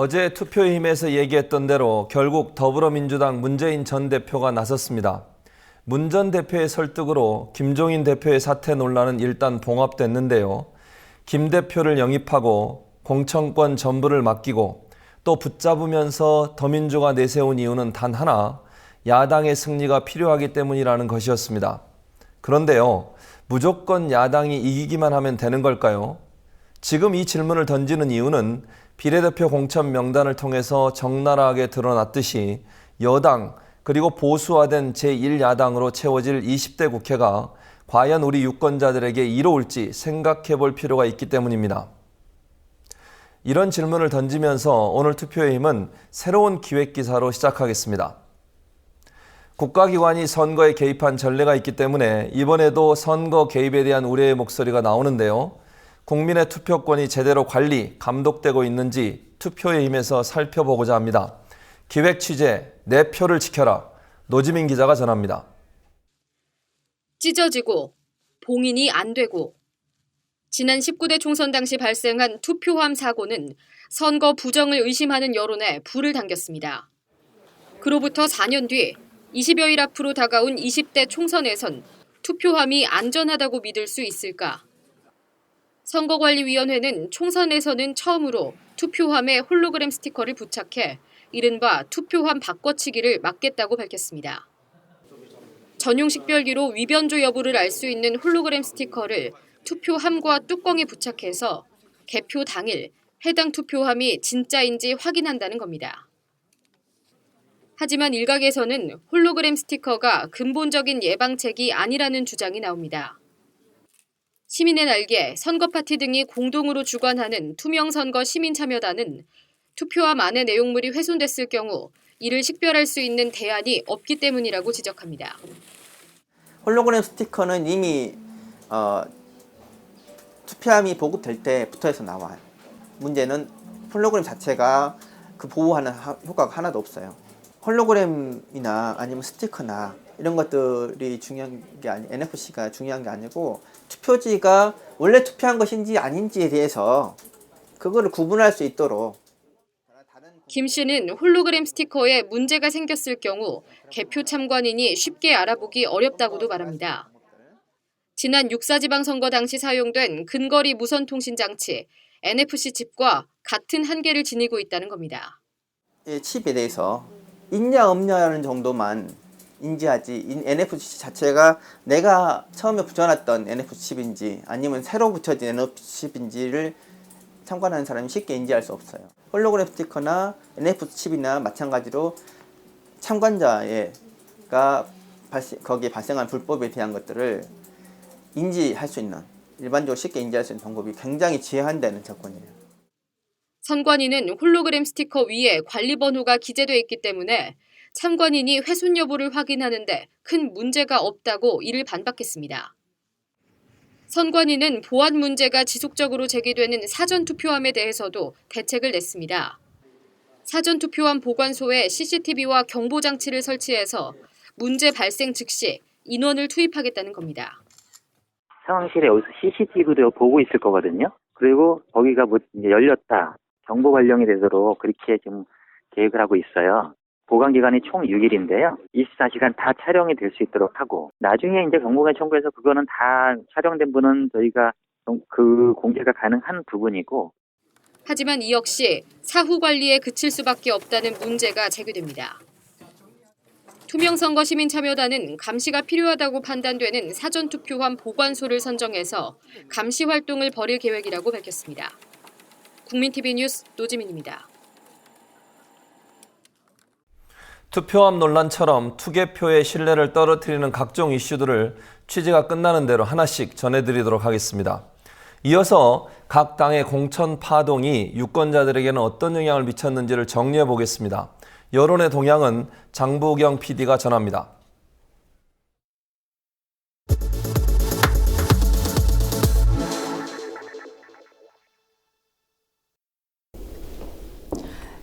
어제 투표의 힘에서 얘기했던 대로 결국 더불어민주당 문재인 전 대표가 나섰습니다. 문 전 대표의 설득으로 김종인 대표의 사퇴 논란은 일단 봉합됐는데요. 김 대표를 영입하고 공천권 전부를 맡기고 또 붙잡으면서 더민주가 내세운 이유는 단 하나, 야당의 승리가 필요하기 때문이라는 것이었습니다. 그런데요, 무조건 야당이 이기기만 하면 되는 걸까요? 지금 이 질문을 던지는 이유는 비례대표 공천 명단을 통해서 적나라하게 드러났듯이 여당 그리고 보수화된 제1야당으로 채워질 20대 국회가 과연 우리 유권자들에게 이로울지 생각해 볼 필요가 있기 때문입니다. 이런 질문을 던지면서 오늘 투표의 힘은 새로운 기획기사로 시작하겠습니다. 국가기관이 선거에 개입한 전례가 있기 때문에 이번에도 선거 개입에 대한 우려의 목소리가 나오는데요. 국민의 투표권이 제대로 관리, 감독되고 있는지 투표의 힘에서 살펴보고자 합니다. 기획 취재, 내 표를 지켜라. 노지민 기자가 전합니다. 찢어지고 봉인이 안 되고 지난 19대 총선 당시 발생한 투표함 사고는 선거 부정을 의심하는 여론에 불을 당겼습니다. 그로부터 4년 뒤 20여일 앞으로 다가온 20대 총선에선 투표함이 안전하다고 믿을 수 있을까? 선거관리위원회는 총선에서는 처음으로 투표함에 홀로그램 스티커를 부착해 이른바 투표함 바꿔치기를 막겠다고 밝혔습니다. 전용 식별기로 위변조 여부를 알 수 있는 홀로그램 스티커를 투표함과 뚜껑에 부착해서 개표 당일 해당 투표함이 진짜인지 확인한다는 겁니다. 하지만 일각에서는 홀로그램 스티커가 근본적인 예방책이 아니라는 주장이 나옵니다. 시민의 날개, 선거파티 등이 공동으로 주관하는 투명선거 시민참여단은 투표함 안의 내용물이 훼손됐을 경우 이를 식별할 수 있는 대안이 없기 때문이라고 지적합니다. 홀로그램 스티커는 이미 투표함이 보급될 때 붙어서 나와요. 문제는 홀로그램 자체가 그 보호하는 효과가 하나도 없어요. 홀로그램이나 아니면 스티커나 이런 것들이 중요한 게 NFC가 중요한 게 아니고 투표지가 원래 투표한 것인지 아닌지에 대해서 그거를 구분할 수 있도록. 김 씨는 홀로그램 스티커에 문제가 생겼을 경우 개표 참관인이 쉽게 알아보기 어렵다고도 말합니다. 지난 6.4 지방선거 당시 사용된 근거리 무선통신 장치 NFC 칩과 같은 한계를 지니고 있다는 겁니다. 이 칩에 대해서 있냐 없냐는 정도만 인지하지 NFC 자체가 내가 처음에 붙여놨던 NFC 칩인지 아니면 새로 붙여진 NFC 칩인지를 참관하는 사람이 쉽게 인지할 수 없어요. 홀로그램 스티커나 NFC 칩이나 마찬가지로 참관자가 거기에 발생한 불법에 대한 것들을 인지할 수 있는, 일반적으로 쉽게 인지할 수 있는 방법이 굉장히 제한되는 조건이에요. 선관위는 홀로그램 스티커 위에 관리번호가 기재돼 있기 때문에 참관인이 훼손 여부를 확인하는데 큰 문제가 없다고 이를 반박했습니다. 선관위는 보안 문제가 지속적으로 제기되는 사전투표함에 대해서도 대책을 냈습니다. 사전투표함 보관소에 CCTV와 경보장치를 설치해서 문제 발생 즉시 인원을 투입하겠다는 겁니다. 상황실에 여기서 CCTV도 보고 있을 거거든요. 그리고 거기가 이제 열렸다. 정보 발령이 되도록 그렇게 지금 계획을 하고 있어요. 보관 기간이 총 6일인데요. 24시간 다 촬영이 될 수 있도록 하고 나중에 이제 경고관 청구해서 그거는 다 촬영된 분은 저희가 그 공개가 가능한 부분이고. 하지만 이 역시 사후 관리에 그칠 수밖에 없다는 문제가 제기됩니다. 투명선거 시민참여단은 감시가 필요하다고 판단되는 사전투표함 보관소를 선정해서 감시 활동을 벌일 계획이라고 밝혔습니다. 국민TV 뉴스 노지민입니다. 투표함 논란처럼 투개표의 신뢰를 떨어뜨리는 각종 이슈들을 취재가 끝나는 대로 하나씩 전해드리도록 하겠습니다. 이어서 각 당의 공천 파동이 유권자들에게는 어떤 영향을 미쳤는지를 정리해 보겠습니다. 여론의 동향은 장보경 PD가 전합니다.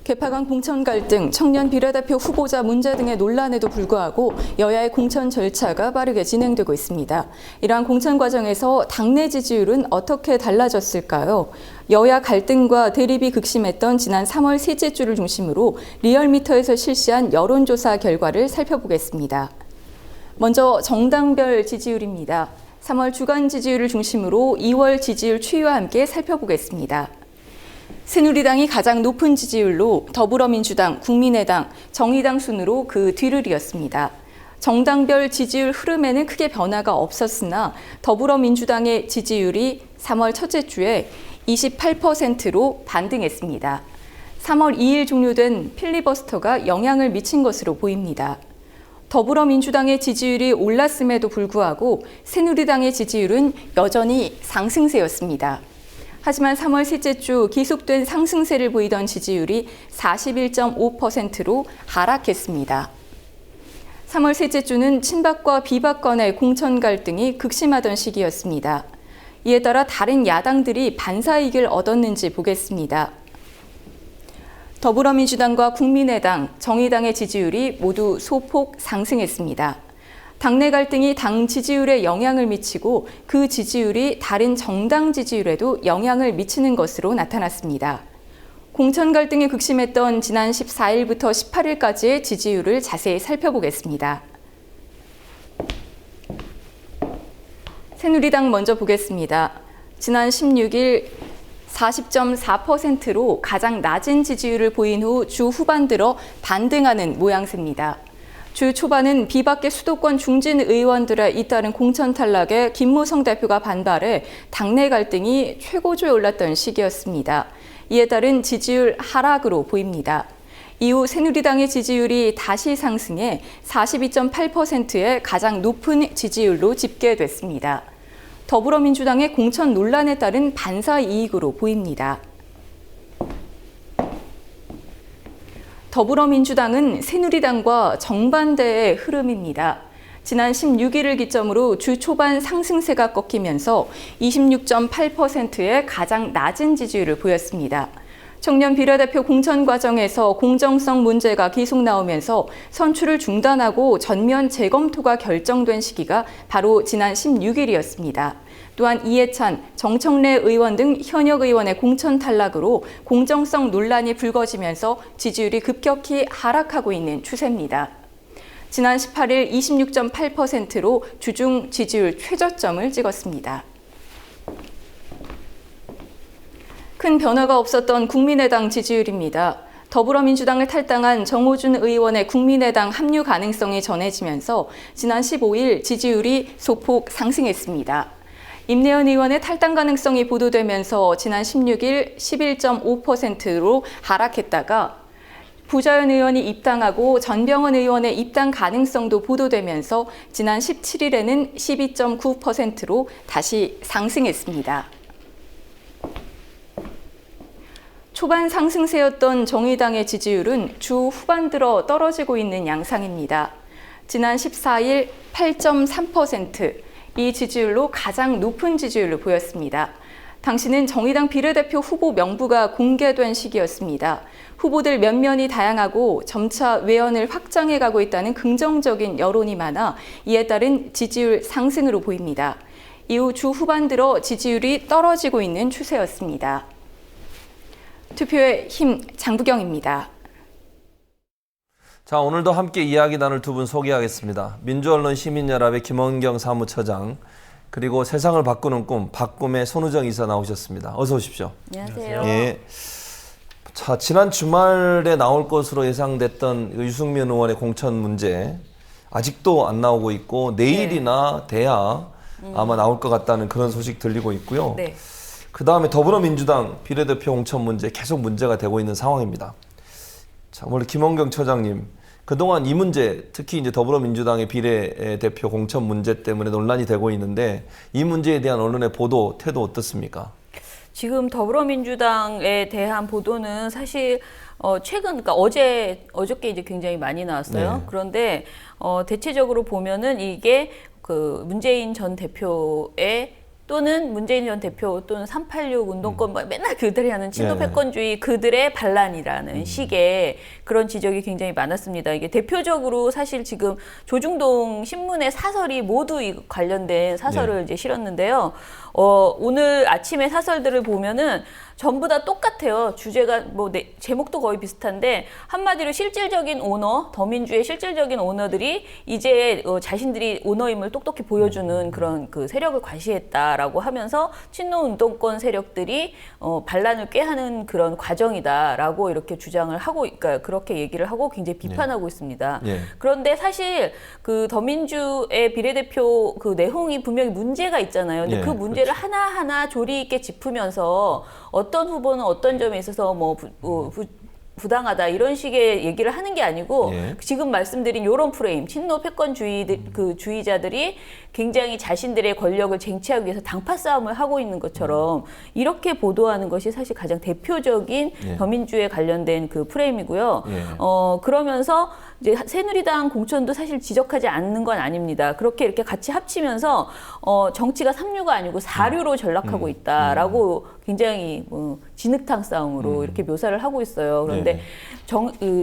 개파간 공천 갈등, 청년 비례대표 후보자 문제 등의 논란에도 불구하고 여야의 공천 절차가 빠르게 진행되고 있습니다. 이러한 공천 과정에서 당내 지지율은 어떻게 달라졌을까요? 여야 갈등과 대립이 극심했던 지난 3월 셋째 주를 중심으로 리얼미터에서 실시한 여론조사 결과를 살펴보겠습니다. 먼저 정당별 지지율입니다. 3월 주간 지지율을 중심으로 2월 지지율 추이와 함께 살펴보겠습니다. 새누리당이 가장 높은 지지율로 더불어민주당, 국민의당, 정의당 순으로 그 뒤를 이었습니다. 정당별 지지율 흐름에는 크게 변화가 없었으나 더불어민주당의 지지율이 3월 첫째 주에 28%로 반등했습니다. 3월 2일 종료된 필리버스터가 영향을 미친 것으로 보입니다. 더불어민주당의 지지율이 올랐음에도 불구하고 새누리당의 지지율은 여전히 상승세였습니다. 하지만 3월 셋째 주 계속된 상승세를 보이던 지지율이 41.5%로 하락했습니다. 3월 셋째 주는 친박과 비박 간의 공천 갈등이 극심하던 시기였습니다. 이에 따라 다른 야당들이 반사이익을 얻었는지 보겠습니다. 더불어민주당과 국민의당, 정의당의 지지율이 모두 소폭 상승했습니다. 당내 갈등이 당 지지율에 영향을 미치고 그 지지율이 다른 정당 지지율에도 영향을 미치는 것으로 나타났습니다. 공천 갈등이 극심했던 지난 14일부터 18일까지의 지지율을 자세히 살펴보겠습니다. 새누리당 먼저 보겠습니다. 지난 16일 40.4%로 가장 낮은 지지율을 보인 후 주 후반 들어 반등하는 모양새입니다. 주 초반은 비박계 수도권 중진 의원들의 잇따른 공천 탈락에 김무성 대표가 반발해 당내 갈등이 최고조에 올랐던 시기였습니다. 이에 따른 지지율 하락으로 보입니다. 이후 새누리당의 지지율이 다시 상승해 42.8%의 가장 높은 지지율로 집계됐습니다. 더불어민주당의 공천 논란에 따른 반사 이익으로 보입니다. 더불어민주당은 새누리당과 정반대의 흐름입니다. 지난 16일을 기점으로 주 초반 상승세가 꺾이면서 26.8%의 가장 낮은 지지율을 보였습니다. 청년 비례대표 공천 과정에서 공정성 문제가 계속 나오면서 선출을 중단하고 전면 재검토가 결정된 시기가 바로 지난 16일이었습니다. 또한 이해찬, 정청래 의원 등 현역 의원의 공천 탈락으로 공정성 논란이 불거지면서 지지율이 급격히 하락하고 있는 추세입니다. 지난 18일 26.8%로 주중 지지율 최저점을 찍었습니다. 큰 변화가 없었던 국민의당 지지율입니다. 더불어민주당을 탈당한 정호준 의원의 국민의당 합류 가능성이 전해지면서 지난 15일 지지율이 소폭 상승했습니다. 임내연 의원의 탈당 가능성이 보도되면서 지난 16일 11.5%로 하락했다가 부자연 의원이 입당하고 전병헌 의원의 입당 가능성도 보도되면서 지난 17일에는 12.9%로 다시 상승했습니다. 초반 상승세였던 정의당의 지지율은 주 후반 들어 떨어지고 있는 양상입니다. 지난 14일 8.3%, 이 지지율로 가장 높은 지지율을 보였습니다. 당시는 정의당 비례대표 후보 명부가 공개된 시기였습니다. 후보들 면면이 다양하고 점차 외연을 확장해가고 있다는 긍정적인 여론이 많아 이에 따른 지지율 상승으로 보입니다. 이후 주 후반 들어 지지율이 떨어지고 있는 추세였습니다. 투표의 힘, 장부경입니다. 자, 오늘도 함께 이야기 나눌 두 분 소개하겠습니다. 민주언론 시민연합의 김원경 사무처장, 그리고 세상을 바꾸는 꿈, 박꿈의 손우정 이사 나오셨습니다. 어서 오십시오. 안녕하세요. 예. 자, 지난 주말에 나올 것으로 예상됐던 유승민 의원의 공천 문제 아직도 안 나오고 있고 내일이나 돼야 아마 나올 것 같다는 그런 소식 들리고 있고요. 네. 그 다음에 더불어민주당 비례대표 공천 문제 계속 문제가 되고 있는 상황입니다. 자, 오늘 김원경 처장님, 그동안 이 문제, 특히 이제 더불어민주당의 비례대표 공천 문제 때문에 논란이 되고 있는데 이 문제에 대한 언론의 보도, 태도 어떻습니까? 지금 더불어민주당에 대한 보도는 사실 최근, 그러니까 어저께 이제 굉장히 많이 나왔어요. 네. 그런데 대체적으로 보면은 이게 그 문재인 전 대표의 또는 문재인 전 대표 또는 386 운동권 맨날 그들이 하는 친노 네. 패권주의 그들의 반란이라는 식의 그런 지적이 굉장히 많았습니다. 이게 대표적으로 사실 지금 조중동 신문의 사설이 모두 이 관련된 사설을 이제 실었는데요. 오늘 아침에 사설들을 보면은 전부 다 똑같아요. 주제가 제목도 거의 비슷한데 한마디로 실질적인 오너, 더민주의 실질적인 오너들이 이제 자신들이 오너임을 똑똑히 보여주는 그런 그 세력을 과시했다라고 하면서 친노 운동권 세력들이 반란을 꾀하는 그런 과정이다라고 이렇게 주장을 하고, 그러니까 그렇게 얘기를 하고 굉장히 비판하고 있습니다. 그런데 사실 그 더민주의 비례대표 그 내용이 분명히 문제가 있잖아요. 근데 그 문제를 하나하나 조리 있게 짚으면서 어떤 후보는 어떤 점에 있어서 부당하다 이런 식의 얘기를 하는 게 아니고 지금 말씀드린 이런 프레임, 친노 패권주의자들이 굉장히 자신들의 권력을 쟁취하기 위해서 당파 싸움을 하고 있는 것처럼 이렇게 보도하는 것이 사실 가장 대표적인 더민주에 관련된 그 프레임이고요. 그러면서 이제 새누리당 공천도 사실 지적하지 않는 건 아닙니다. 그렇게 이렇게 같이 합치면서 정치가 3류가 아니고 4류로 전락하고 있다라고 굉장히 진흙탕 싸움으로 이렇게 묘사를 하고 있어요. 그런데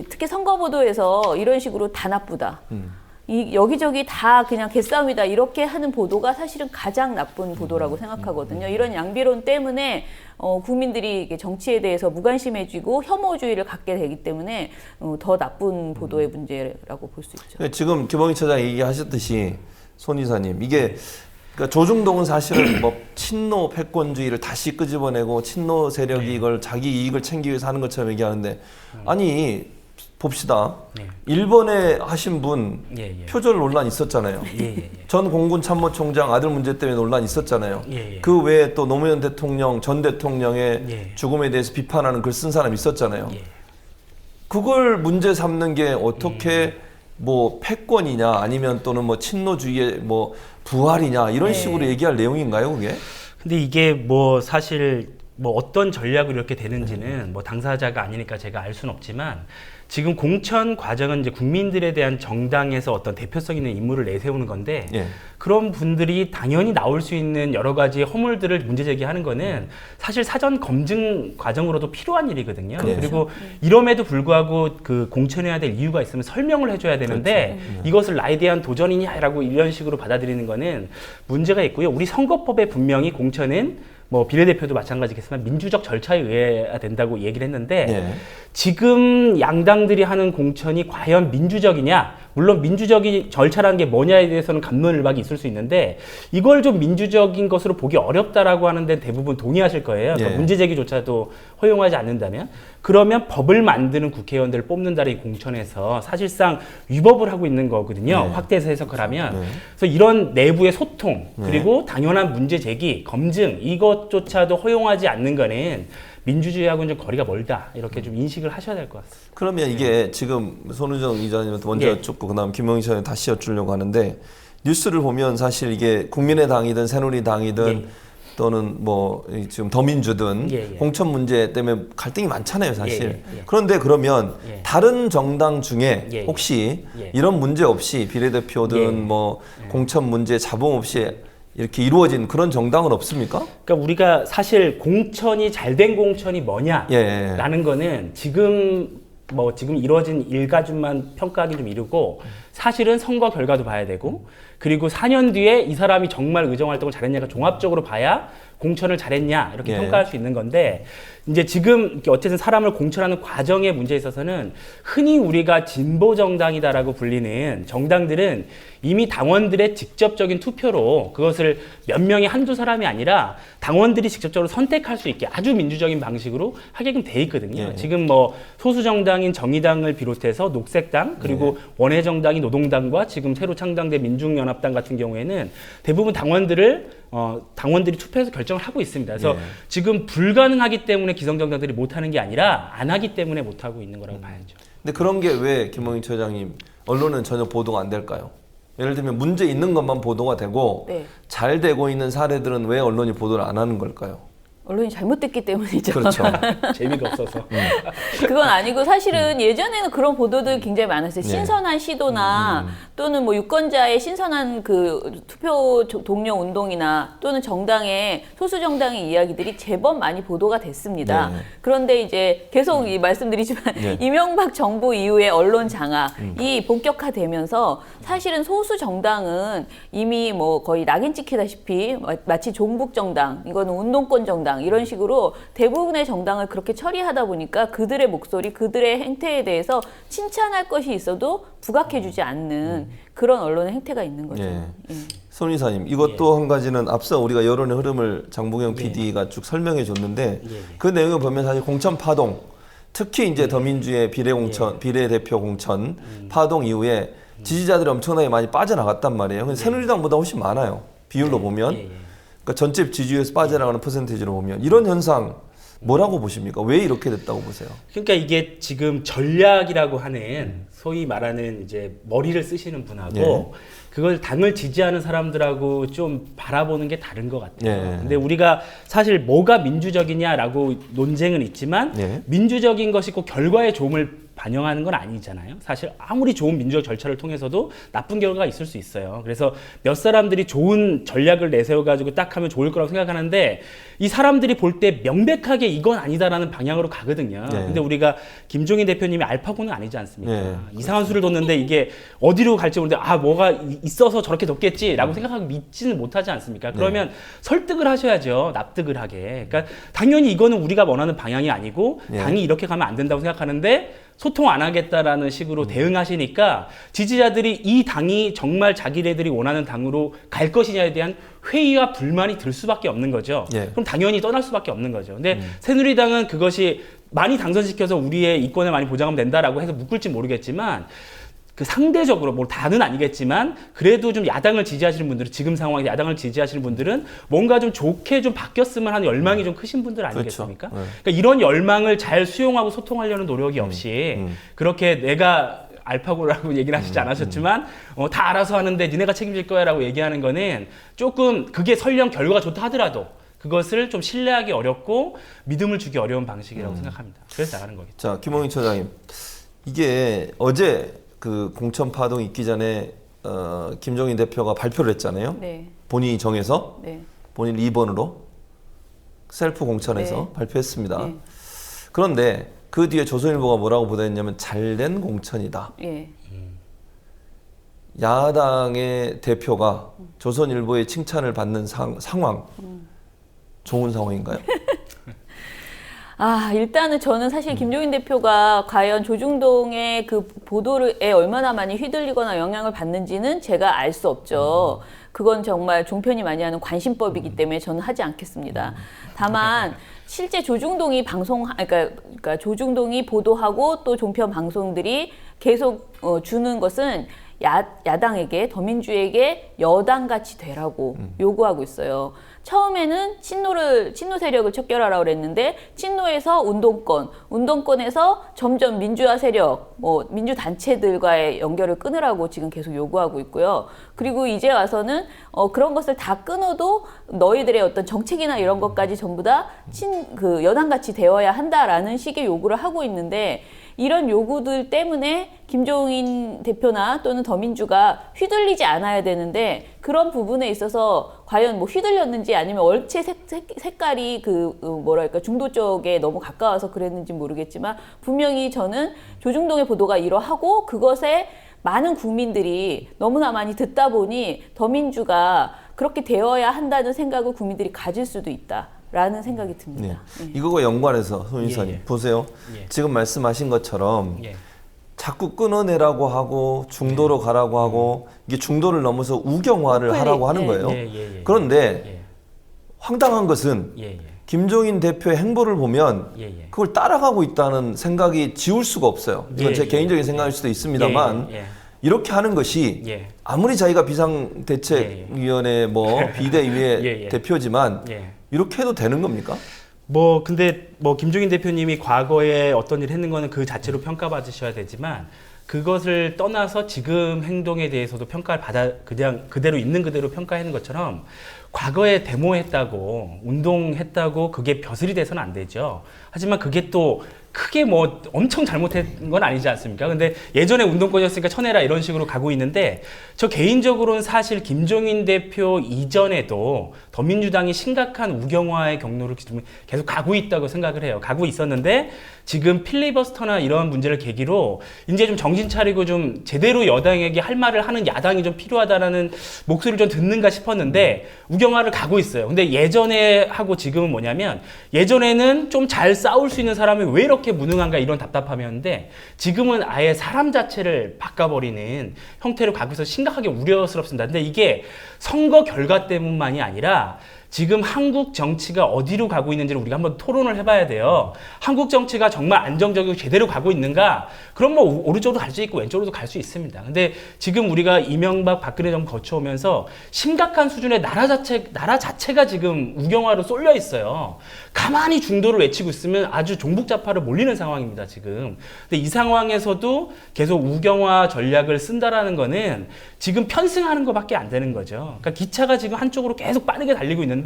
특히 선거보도에서 이런 식으로 다 나쁘다. 여기저기 다 그냥 개싸움이다 이렇게 하는 보도가 사실은 가장 나쁜 보도라고 생각하거든요. 이런 양비론 때문에 국민들이 정치에 대해서 무관심해지고 혐오주의를 갖게 되기 때문에 더 나쁜 보도의 문제라고 볼 수 있죠. 지금 김홍희 처장 얘기하셨듯이 손 이사님, 이게 그러니까 조중동은 사실은 뭐 친노 패권주의를 다시 끄집어내고 친노 세력이 이걸 자기 이익을 챙기기 위해서 하는 것처럼 얘기하는데, 아니 봅시다. 일본에 하신 분 표절 논란 있었잖아요. 전 공군 참모총장 아들 문제 때문에 논란 있었잖아요. 그 외에 또 노무현 대통령 전 대통령의 죽음에 대해서 비판하는 글 쓴 사람 있었잖아요. 그걸 문제 삼는 게 어떻게 뭐 패권이냐 아니면 또는 뭐 친노주의의 뭐 부활이냐 이런 식으로 얘기할 내용인가요, 그게? 근데 이게 뭐 사실 뭐 어떤 전략으로 이렇게 되는지는 뭐 당사자가 아니니까 제가 알 수는 없지만, 지금 공천 과정은 이제 국민들에 대한 정당에서 어떤 대표성 있는 인물을 내세우는 건데, 그런 분들이 당연히 나올 수 있는 여러 가지 허물들을 문제 제기하는 거는 사실 사전 검증 과정으로도 필요한 일이거든요. 그리고 이럼에도 불구하고 그 공천해야 될 이유가 있으면 설명을 해줘야 되는데, 이것을 나에 대한 도전이냐라고 이런 식으로 받아들이는 거는 문제가 있고요. 우리 선거법에 분명히 공천은 뭐 비례대표도 마찬가지겠지만 민주적 절차에 의해야 된다고 얘기를 했는데, 지금 양당들이 하는 공천이 과연 민주적이냐? 물론 민주적인 절차라는 게 뭐냐에 대해서는 갑론을박이 있을 수 있는데, 이걸 좀 민주적인 것으로 보기 어렵다라고 하는 데는 대부분 동의하실 거예요. 그러니까 문제 제기조차도 허용하지 않는다면, 그러면 법을 만드는 국회의원들을 뽑는다는 이 공천에서 사실상 위법을 하고 있는 거거든요. 확대해서 해석을 하면. 그래서 이런 내부의 소통, 그리고 당연한 문제 제기, 검증, 이것조차도 허용하지 않는 거는 민주주의하고는 좀 거리가 멀다, 이렇게 좀 인식을 하셔야 될 것 같습니다. 그러면 이게 지금 손우정 기자님한테 먼저 여쭙고 그다음 김용희 기자님 다시 여쭈려고 하는데, 뉴스를 보면 사실 이게 국민의당이든 새누리당이든 또는 뭐 지금 더민주든 공천 문제 때문에 갈등이 많잖아요, 사실. 그런데 그러면 다른 정당 중에 혹시 이런 문제 없이 비례대표든 뭐 공천 문제 자봉 없이 이렇게 이루어진 그런 정당은 없습니까? 그러니까 우리가 사실 공천이 잘된 공천이 뭐냐라는 거는 지금 이루어진 일가준만 평가하기 좀 이르고, 사실은 선거 결과도 봐야 되고, 그리고 4년 뒤에 이 사람이 정말 의정활동을 잘했냐가 종합적으로 봐야 공천을 잘했냐 이렇게 평가할 수 있는 건데, 이제 지금 어쨌든 사람을 공천하는 과정의 문제에 있어서는 흔히 우리가 진보 정당이다라고 불리는 정당들은 이미 당원들의 직접적인 투표로 그것을 몇 명의 한두 사람이 아니라 당원들이 직접적으로 선택할 수 있게 아주 민주적인 방식으로 하게끔 돼 있거든요. 지금 뭐 소수 정당인 정의당을 비롯해서 녹색당, 그리고 원외 정당인 노동당과 지금 새로 창당된 민중연합당 같은 경우에는 대부분 당원들이 투표해서 결정을 하고 있습니다. 그래서 지금 불가능하기 때문에 기성정당들이 못하는 게 아니라 안 하기 때문에 못하고 있는 거라고 봐야죠. 근데 그런 게 왜 김홍희 처장님 언론은 전혀 보도가 안 될까요? 예를 들면 문제 있는 것만 보도가 되고 잘 되고 있는 사례들은 왜 언론이 보도를 안 하는 걸까요? 언론이 잘못됐기 때문이죠. 그렇죠. 재미가 없어서. 그건 아니고 사실은 예전에는 그런 보도들 굉장히 많았어요. 네. 신선한 시도나 또는 뭐 유권자의 신선한 그 투표 동료 운동이나 또는 정당의 소수 정당의 이야기들이 제법 많이 보도가 됐습니다. 네. 그런데 이제 계속 말씀드리지만 네. 이명박 정부 이후에 언론 장악이 본격화되면서 사실은 소수 정당은 이미 뭐 거의 낙인 찍히다시피 마치 종북 정당, 이거는 운동권 정당 이런 식으로 대부분의 정당을 그렇게 처리하다 보니까 그들의 목소리, 그들의 행태에 대해서 칭찬할 것이 있어도 부각해주지 않는 그런 언론의 행태가 있는 거죠. 예. 예. 손 이사님, 이것도 한 가지는 앞서 우리가 여론의 흐름을 장보경 PD가 쭉 설명해 줬는데 그 내용을 보면 사실 공천 파동, 특히 이제 더민주의 비례대표 공천 파동 이후에 지지자들이 엄청나게 많이 빠져나갔단 말이에요. 근데 새누리당보다 훨씬 많아요. 비율로 보면. 그러니까 전체 지지율에서 빠져나가는 퍼센테이지로 보면 이런 현상 뭐라고 보십니까? 왜 이렇게 됐다고 보세요? 그러니까 이게 지금 전략이라고 하는 소위 말하는 이제 머리를 쓰시는 분하고 예. 그걸 당을 지지하는 사람들하고 좀 바라보는 게 다른 것 같아요. 예. 근데 우리가 사실 뭐가 민주적이냐라고 논쟁은 있지만 예. 민주적인 것이 꼭 결과의 좋음을 반영하는 건 아니잖아요. 사실 아무리 좋은 민주적 절차를 통해서도 나쁜 결과가 있을 수 있어요. 그래서 몇 사람들이 좋은 전략을 내세워가지고 딱 하면 좋을 거라고 생각하는데 이 사람들이 볼 때 명백하게 이건 아니다라는 방향으로 가거든요. 네. 근데 우리가 김종인 대표님이 알파고는 아니지 않습니까? 네. 이상한 수를 뒀는데 이게 어디로 갈지 모르는데 아 뭐가 있어서 저렇게 뒀겠지라고 생각하고 믿지는 못하지 않습니까? 그러면 설득을 하셔야죠. 납득을 하게. 그러니까 당연히 이거는 우리가 원하는 방향이 아니고 네. 당이 이렇게 가면 안 된다고 생각하는데 소통 안 하겠다라는 식으로 대응하시니까 지지자들이 이 당이 정말 자기네들이 원하는 당으로 갈 것이냐에 대한 회의와 불만이 들 수밖에 없는 거죠. 예. 그럼 당연히 떠날 수밖에 없는 거죠. 근데 새누리당은 그것이 많이 당선시켜서 우리의 이권을 많이 보장하면 된다라고 해서 묶을지 모르겠지만 그 상대적으로 뭐 다는 아니겠지만 그래도 좀 야당을 지지하시는 분들은 지금 상황에 야당을 지지하시는 분들은 뭔가 좀 좋게 좀 바뀌었으면 하는 열망이 좀 크신 분들 아니겠습니까? 그렇죠. 네. 그러니까 이런 열망을 잘 수용하고 소통하려는 노력이 없이 그렇게 내가 알파고라고 얘기를 하시지 않으셨지만 다 알아서 하는데 니네가 책임질 거야 라고 얘기하는 거는 조금 그게 설령 결과가 좋다 하더라도 그것을 좀 신뢰하기 어렵고 믿음을 주기 어려운 방식이라고 생각합니다. 그래서 나가는 거겠죠. 자, 김홍희 처장님, 이게 어제 그 공천 파동 있기 전에 김종인 대표가 발표를 했잖아요. 네. 본인이 정해서 네. 본인 2번으로 셀프 공천해서 네. 발표했습니다. 네. 그런데 그 뒤에 조선일보가 뭐라고 보도했냐면 잘된 공천이다. 예. 야당의 대표가 조선일보의 칭찬을 받는 상황 좋은 상황인가요? 아, 일단은 저는 사실 김종인 대표가 과연 조중동의 그 보도에 얼마나 많이 휘둘리거나 영향을 받는지는 제가 알 수 없죠. 그건 정말 종편이 많이 하는 관심법이기 때문에 저는 하지 않겠습니다. 다만 실제 조중동이 그러니까 조중동이 보도하고 또 종편 방송들이 계속 주는 것은 야당에게, 더민주에게 여당같이 되라고 요구하고 있어요. 처음에는 친노 세력을 척결하라고 그랬는데 친노에서 운동권에서 점점 민주화 세력, 민주 단체들과의 연결을 끊으라고 지금 계속 요구하고 있고요. 그리고 이제 와서는 그런 것을 다 끊어도 너희들의 어떤 정책이나 이런 것까지 전부 다 여당같이 되어야 한다라는 식의 요구를 하고 있는데 이런 요구들 때문에 김종인 대표나 또는 더민주가 휘둘리지 않아야 되는데 그런 부분에 있어서 과연 뭐 휘둘렸는지 아니면 얼체 색깔이 중도 쪽에 너무 가까워서 그랬는지 모르겠지만 분명히 저는 조중동의 보도가 이러하고 그것에 많은 국민들이 너무나 많이 듣다 보니 더민주가 그렇게 되어야 한다는 생각을 국민들이 가질 수도 있다. 라는 생각이 듭니다. 네. 이거와 연관해서 손 이사님 보세요. 지금 말씀하신 것처럼 자꾸 끊어내라고 하고 중도로 가라고 하고 이게 중도를 넘어서 우경화를 하라고 하는 거예요. 그런데 황당한 것은 김종인 대표의 행보를 보면 그걸 따라가고 있다는 생각이 지울 수가 없어요. 이건 제 개인적인 생각일 수도 있습니다만 이렇게 하는 것이 아무리 자기가 비상대책위원회 비대위의 대표지만 이렇게 해도 되는 겁니까? 근데 김종인 대표님이 과거에 어떤 일을 했는 거는 그 자체로 평가받으셔야 되지만 그것을 떠나서 지금 행동에 대해서도 평가를 그냥 그대로 있는 그대로 평가하는 것처럼 과거에 데모했다고 운동했다고 그게 벼슬이 돼서는 안 되죠. 하지만 그게 또 크게 뭐 엄청 잘못한 건 아니지 않습니까? 근데 예전에 운동권이었으니까 쳐내라 이런 식으로 가고 있는데 저 개인적으로는 사실 김종인 대표 이전에도 더민주당이 심각한 우경화의 경로를 계속 가고 있다고 생각을 해요. 가고 있었는데 지금 필리버스터나 이런 문제를 계기로 이제 좀 정신 차리고 좀 제대로 여당에게 할 말을 하는 야당이 좀 필요하다라는 목소리를 좀 듣는가 싶었는데 우경화를 가고 있어요. 근데 예전에 하고 지금은 뭐냐면 예전에는 좀 잘 싸울 수 있는 사람이 왜 이렇게 무능한가 이런 답답함이었는데 지금은 아예 사람 자체를 바꿔버리는 형태로 가고 있어서 심각하게 우려스럽습니다. 근데 이게 선거 결과 때문만이 아니라 지금 한국 정치가 어디로 가고 있는지를 우리가 한번 토론을 해봐야 돼요. 한국 정치가 정말 안정적이고 제대로 가고 있는가? 그럼 뭐 오른쪽으로 갈 수 있고 왼쪽으로도 갈 수 있습니다. 근데 지금 우리가 이명박 박근혜 정부 거쳐오면서 심각한 수준의 나라 자체가 지금 우경화로 쏠려 있어요. 가만히 중도를 외치고 있으면 아주 종북자파로 몰리는 상황입니다, 지금. 근데 이 상황에서도 계속 우경화 전략을 쓴다라는 거는 지금 편승하는 것밖에 안 되는 거죠. 그러니까 기차가 지금 한쪽으로 계속 빠르게 달리고 있는데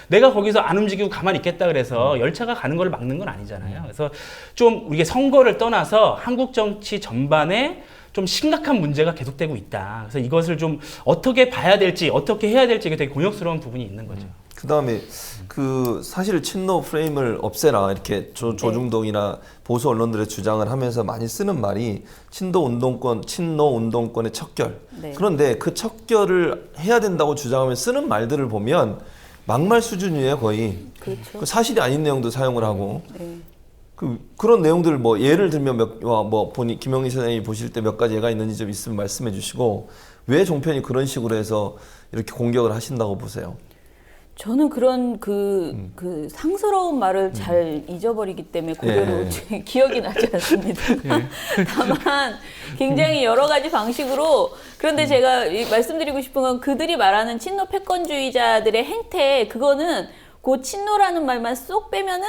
내가 거기서 안 움직이고 가만히 있겠다 그래서 열차가 가는 걸 막는 건 아니잖아요. 그래서 좀 우리가 선거를 떠나서 한국 정치 전반에 좀 심각한 문제가 계속되고 있다. 그래서 이것을 좀 어떻게 봐야 될지, 어떻게 해야 될지 이게 되게 곤욕스러운 부분이 있는 거죠. 그다음에 그 사실 친노 프레임을 없애라 이렇게 조중동이나 보수 언론들의 주장을 하면서 많이 쓰는 말이 친노 운동권의 척결. 네. 그런데 그 척결을 해야 된다고 주장하면 쓰는 말들을 보면 막말 수준이에요, 거의. 그렇죠. 그 사실이 아닌 내용도 사용을 하고. 네. 그런 내용들 뭐 예를 들면 김영희 선생님이 보실 때 몇 가지 예가 있는지 좀 있으면 말씀해 주시고 왜 종편이 그런 식으로 해서 이렇게 공격을 하신다고 보세요? 저는 그런 그 상스러운 말을 잘 잊어버리기 때문에 그대로 기억이 나지 않습니다. 다만 굉장히 여러 가지 방식으로 그런데 제가 말씀드리고 싶은 건 그들이 말하는 친노 패권주의자들의 행태 그거는 그 친노라는 말만 쏙 빼면은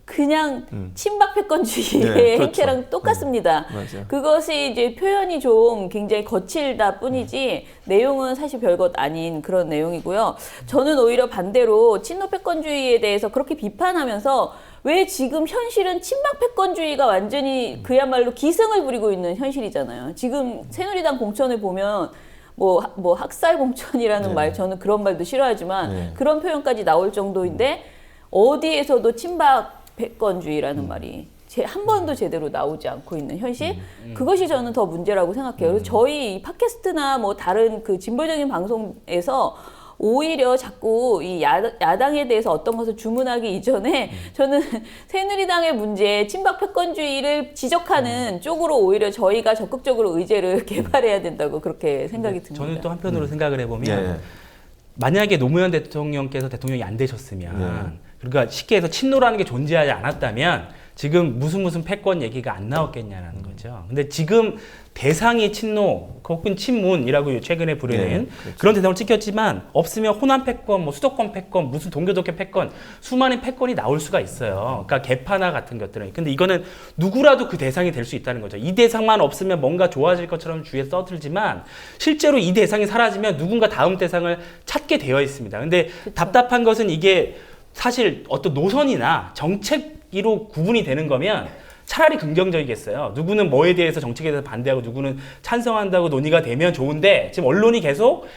그냥 친박 패권주의의 그렇죠. 행태랑 똑같습니다. 맞아요. 그것이 이제 표현이 좀 굉장히 거칠다 뿐이지 내용은 사실 별것 아닌 그런 내용이고요. 저는 오히려 반대로 친노 패권주의에 대해서 그렇게 비판하면서 왜 지금 현실은 친박 패권주의가 완전히 그야말로 기승을 부리고 있는 현실이잖아요. 지금 새누리당 공천을 보면 뭐 학살 공천이라는 말 저는 그런 말도 싫어하지만 그런 표현까지 나올 정도인데 어디에서도 친박 패권주의라는 말이 한 번도 제대로 나오지 않고 있는 현실 그것이 저는 더 문제라고 생각해요. 그래서 저희 이 팟캐스트나 뭐 다른 그 진보적인 방송에서 오히려 자꾸 이 야당에 대해서 어떤 것을 주문하기 이전에 저는 새누리당의 문제, 친박 패권주의를 지적하는 쪽으로 오히려 저희가 적극적으로 의제를 개발해야 된다고 그렇게 생각이 듭니다. 저는 또 한편으로 생각을 해보면 만약에 노무현 대통령께서 대통령이 안 되셨으면 그러니까 쉽게 해서 친노라는 게 존재하지 않았다면 지금 무슨 패권 얘기가 안 나왔겠냐는 거죠. 근데 지금 대상이 친노 혹은 친문이라고 최근에 부르는 그렇죠. 그런 대상을 찍혔지만 없으면 호남 패권, 뭐 수도권 패권, 무슨 동교독회 패권 수많은 패권이 나올 수가 있어요. 그러니까 개파나 같은 것들은. 근데 이거는 누구라도 그 대상이 될 수 있다는 거죠. 이 대상만 없으면 뭔가 좋아질 것처럼 주위에 떠들지만 실제로 이 대상이 사라지면 누군가 다음 대상을 찾게 되어 있습니다. 근데 그쵸. 답답한 것은 이게 사실 어떤 노선이나 정책으로 구분이 되는 거면 차라리 긍정적이겠어요. 누구는 뭐에 대해서 정책에 대해서 반대하고 누구는 찬성한다고 논의가 되면 좋은데 지금 언론이 계속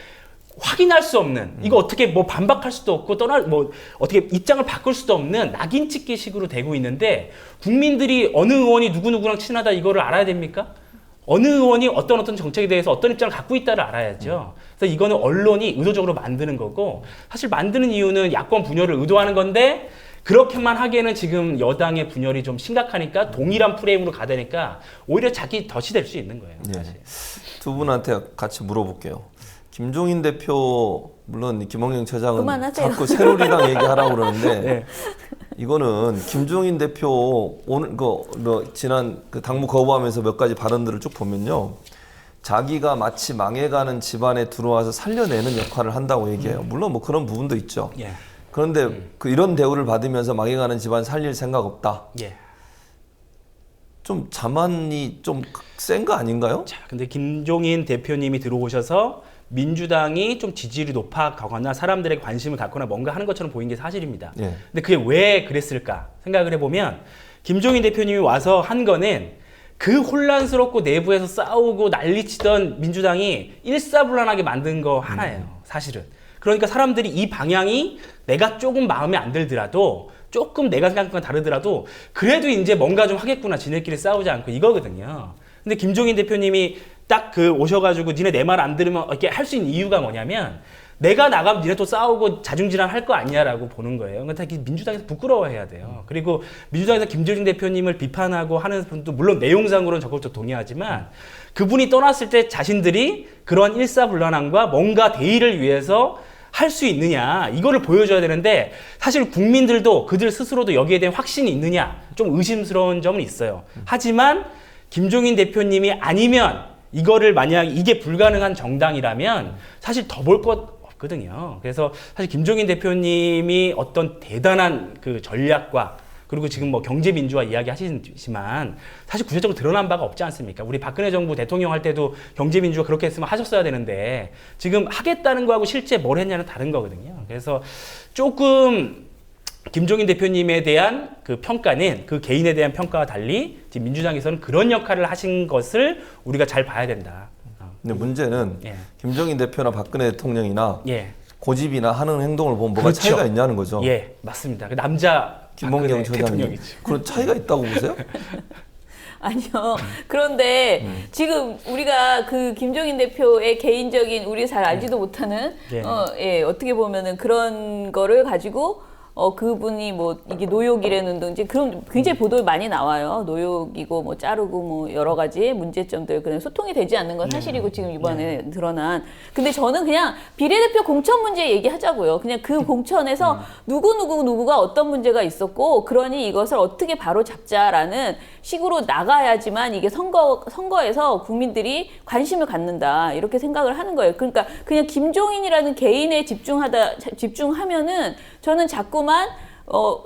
확인할 수 없는 이거 어떻게 뭐 반박할 수도 없고 어떻게 입장을 바꿀 수도 없는 낙인 찍기 식으로 되고 있는데 국민들이 어느 의원이 누구누구랑 친하다 이거를 알아야 됩니까? 어느 의원이 어떤 정책에 대해서 어떤 입장을 갖고 있다를 알아야죠. 그래서 이거는 언론이 의도적으로 만드는 거고 사실 만드는 이유는 야권 분열을 의도하는 건데 그렇게만 하기에는 지금 여당의 분열이 좀 심각하니까 동일한 프레임으로 가다니까 오히려 자기 덫이 될 수 있는 거예요. 사실. 두 분한테 같이 물어볼게요. 김종인 대표 물론 김원경 처장은 그만하세요. 자꾸 새누리당 얘기하라고 그러는데 이거는 김종인 대표 오늘 지난 당무 거부하면서 몇 가지 발언들을 쭉 보면요. 자기가 마치 망해가는 집안에 들어와서 살려내는 역할을 한다고 얘기해요. 물론 뭐 그런 부분도 있죠. 그런데 이런 대우를 받으면서 망해가는 집안 살릴 생각 없다. 좀 자만이 좀 센 거 아닌가요? 자, 근데 김종인 대표님이 들어오셔서 민주당이 좀 지지율이 높아가거나 사람들에게 관심을 갖거나 뭔가 하는 것처럼 보인 게 사실입니다. 예. 근데 그게 왜 그랬을까 생각을 해보면 김종인 대표님이 와서 한 거는 그 혼란스럽고 내부에서 싸우고 난리치던 민주당이 일사불란하게 만든 거 하나예요. 사실은. 그러니까 사람들이 이 방향이 내가 조금 마음에 안 들더라도 조금 내가 생각한 건 다르더라도 그래도 이제 뭔가 좀 하겠구나. 지네끼리 싸우지 않고 이거거든요. 근데 김종인 대표님이 딱 그 오셔가지고 니네 내 말 안 들으면 이렇게 할 수 있는 이유가 뭐냐면 내가 나가면 니네 또 싸우고 자중질환 할 거 아니냐라고 보는 거예요. 그러니까 민주당에서 부끄러워해야 돼요. 그리고 민주당에서 김종인 대표님을 비판하고 하는 분도 물론 내용상으로는 적극적으로 동의하지만 그분이 떠났을 때 자신들이 그런 일사불란함과 뭔가 대의를 위해서 할 수 있느냐 이거를 보여줘야 되는데 사실 국민들도 그들 스스로도 여기에 대한 확신이 있느냐 좀 의심스러운 점은 있어요. 하지만 김종인 대표님이 아니면 이거를 만약 이게 불가능한 정당이라면 사실 더 볼 것 없거든요. 그래서 사실 김종인 대표님이 어떤 대단한 그 전략과 그리고 지금 뭐 경제민주화 이야기 하시지만 사실 구체적으로 드러난 바가 없지 않습니까? 우리 박근혜 정부 대통령 할 때도 경제민주화 그렇게 했으면 하셨어야 되는데 지금 하겠다는 거하고 실제 뭘 했냐는 다른 거거든요. 그래서 조금 김종인 대표님에 대한 그 평가는 그 개인에 대한 평가와 달리 지금 민주당에서는 그런 역할을 하신 것을 우리가 잘 봐야 된다. 근데 문제는 예. 김종인 대표나 박근혜 대통령이나 예. 고집이나 하는 행동을 보면 뭐가 그렇죠. 차이가 있냐는 거죠. 예, 맞습니다. 그 남자 김범경 박근혜 처장님. 대통령이죠. 그런 차이가 있다고 보세요? 아니요. 그런데 지금 우리가 그 김종인 대표의 개인적인 우리 잘 알지도 못하는 예. 어떻게 보면은 그런 거를 가지고 그분이 뭐 이게 노욕이라는지 그런 굉장히 보도 많이 나와요. 노욕이고 뭐 자르고 뭐 여러 가지 문제점들 그냥 소통이 되지 않는 건 사실이고 지금 이번에 드러난. 근데 저는 그냥 비례대표 공천 문제 얘기하자고요. 그냥 그 공천에서 누구가 어떤 문제가 있었고 그러니 이것을 어떻게 바로 잡자라는 식으로 나가야지만 이게 선거에서 국민들이 관심을 갖는다 이렇게 생각을 하는 거예요. 그러니까 그냥 김종인이라는 개인에 집중하면은 저는 자꾸만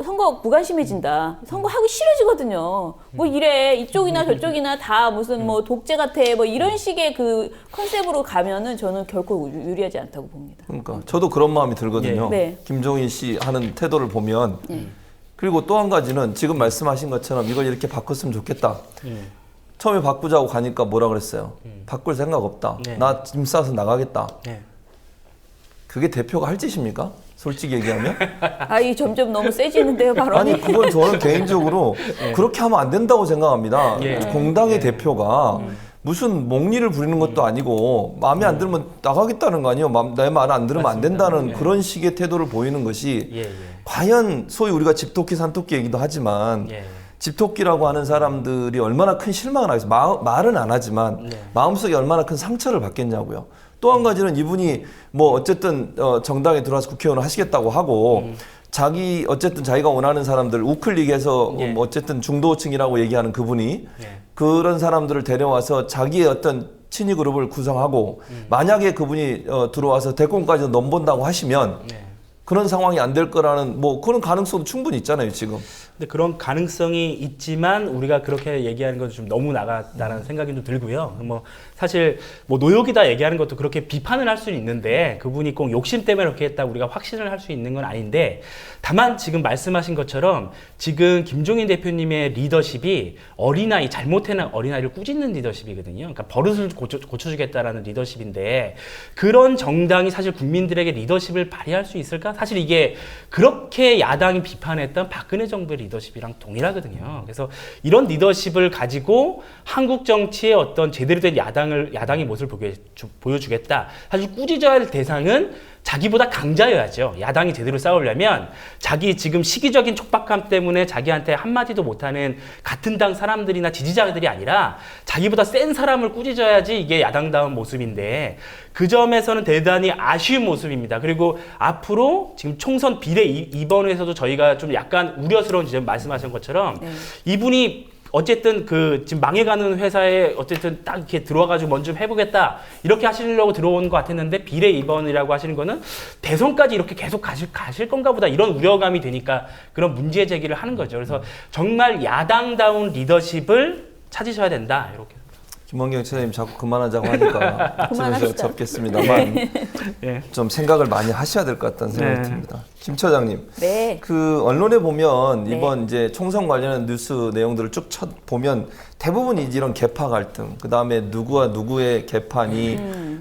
선거 무관심해진다. 선거하기 싫어지거든요. 뭐 이래 이쪽이나 저쪽이나 다 무슨 뭐 독재 같아 뭐 이런 식의 그 컨셉으로 가면은 저는 결코 유리하지 않다고 봅니다. 그러니까 저도 그런 마음이 들거든요. 네. 김종인 씨 하는 태도를 보면 그리고 또 한 가지는 지금 말씀하신 것처럼 이걸 이렇게 바꿨으면 좋겠다. 처음에 바꾸자고 가니까 뭐라 그랬어요? 바꿀 생각 없다. 네. 나 짐 싸서 나가겠다. 네. 그게 대표가 할 짓입니까? 솔직히 얘기하면? 이 점점 너무 세지는데요, 발언이. 아니 그건 저는 개인적으로 그렇게 하면 안 된다고 생각합니다. 예. 공당의 대표가 무슨 몽리를 부리는 것도 아니고 마음에 안 들면 나가겠다는 거 아니에요. 내 말 안 들으면 안 된다는 그런 식의 태도를 보이는 것이 예, 예. 과연 소위 우리가 집토끼 산토끼 얘기도 하지만 예. 집토끼라고 하는 사람들이 얼마나 큰 실망을 하겠어요. 말은 안 하지만 마음속에 얼마나 큰 상처를 받겠냐고요. 또 한 가지는 이분이 뭐 어쨌든 정당에 들어와서 국회의원을 하시겠다고 하고 어쨌든 자기가 원하는 사람들 우클릭해서 예. 뭐 어쨌든 중도층이라고 얘기하는 그분이 예. 그런 사람들을 데려와서 자기의 어떤 친위 그룹을 구성하고 만약에 그분이 들어와서 대권까지 넘본다고 하시면 그런 상황이 안 될 거라는 뭐 그런 가능성도 충분히 있잖아요 지금. 근데 그런 가능성이 있지만 우리가 그렇게 얘기하는 건 좀 너무 나갔다는 생각이 좀 들고요. 뭐 사실 뭐 노욕이다 얘기하는 것도 그렇게 비판을 할 수는 있는데 그분이 꼭 욕심 때문에 그렇게 했다 우리가 확신을 할 수 있는 건 아닌데 다만 지금 말씀하신 것처럼 지금 김종인 대표님의 리더십이 잘못해낸 어린아이를 꾸짖는 리더십이거든요. 그러니까 버릇을 고쳐주겠다라는 리더십인데 그런 정당이 사실 국민들에게 리더십을 발휘할 수 있을까? 사실 이게 그렇게 야당이 비판했던 박근혜 정부의 리더십이랑 동일하거든요. 그래서 이런 리더십을 가지고 한국 정치의 어떤 제대로 된 야당의 모습을 보여주겠다. 사실 꾸짖어야 할 대상은 자기보다 강자여야죠. 야당이 제대로 싸우려면 자기 지금 시기적인 촉박함 때문에 자기한테 한마디도 못하는 같은 당 사람들이나 지지자들이 아니라 자기보다 센 사람을 꾸짖어야지 이게 야당다운 모습인데 그 점에서는 대단히 아쉬운 모습입니다. 그리고 앞으로 지금 총선 비례 이번에서도 저희가 좀 약간 우려스러운 지점 말씀하신 것처럼 이분이 어쨌든 그 지금 망해가는 회사에 어쨌든 딱 이렇게 들어와가지고 먼저 좀 해보겠다 이렇게 하시려고 들어온 것 같았는데 비례 2번이라고 하시는 거는 대선까지 이렇게 계속 가실 건가 보다 이런 우려감이 되니까 그런 문제 제기를 하는 거죠. 그래서 정말 야당다운 리더십을 찾으셔야 된다 이렇게. 김원경 차장님 자꾸 그만하자고 하니까 그만합시다. 접겠습니다만 예. 좀 생각을 많이 하셔야 될 것 같다는 생각이 네. 듭니다. 김 차장님, 네. 그 언론에 보면 네. 이번 이제 총선 관련한 뉴스 내용들을 쭉 보면 대부분 이런 계파 갈등, 그 다음에 누구와 누구의 개판이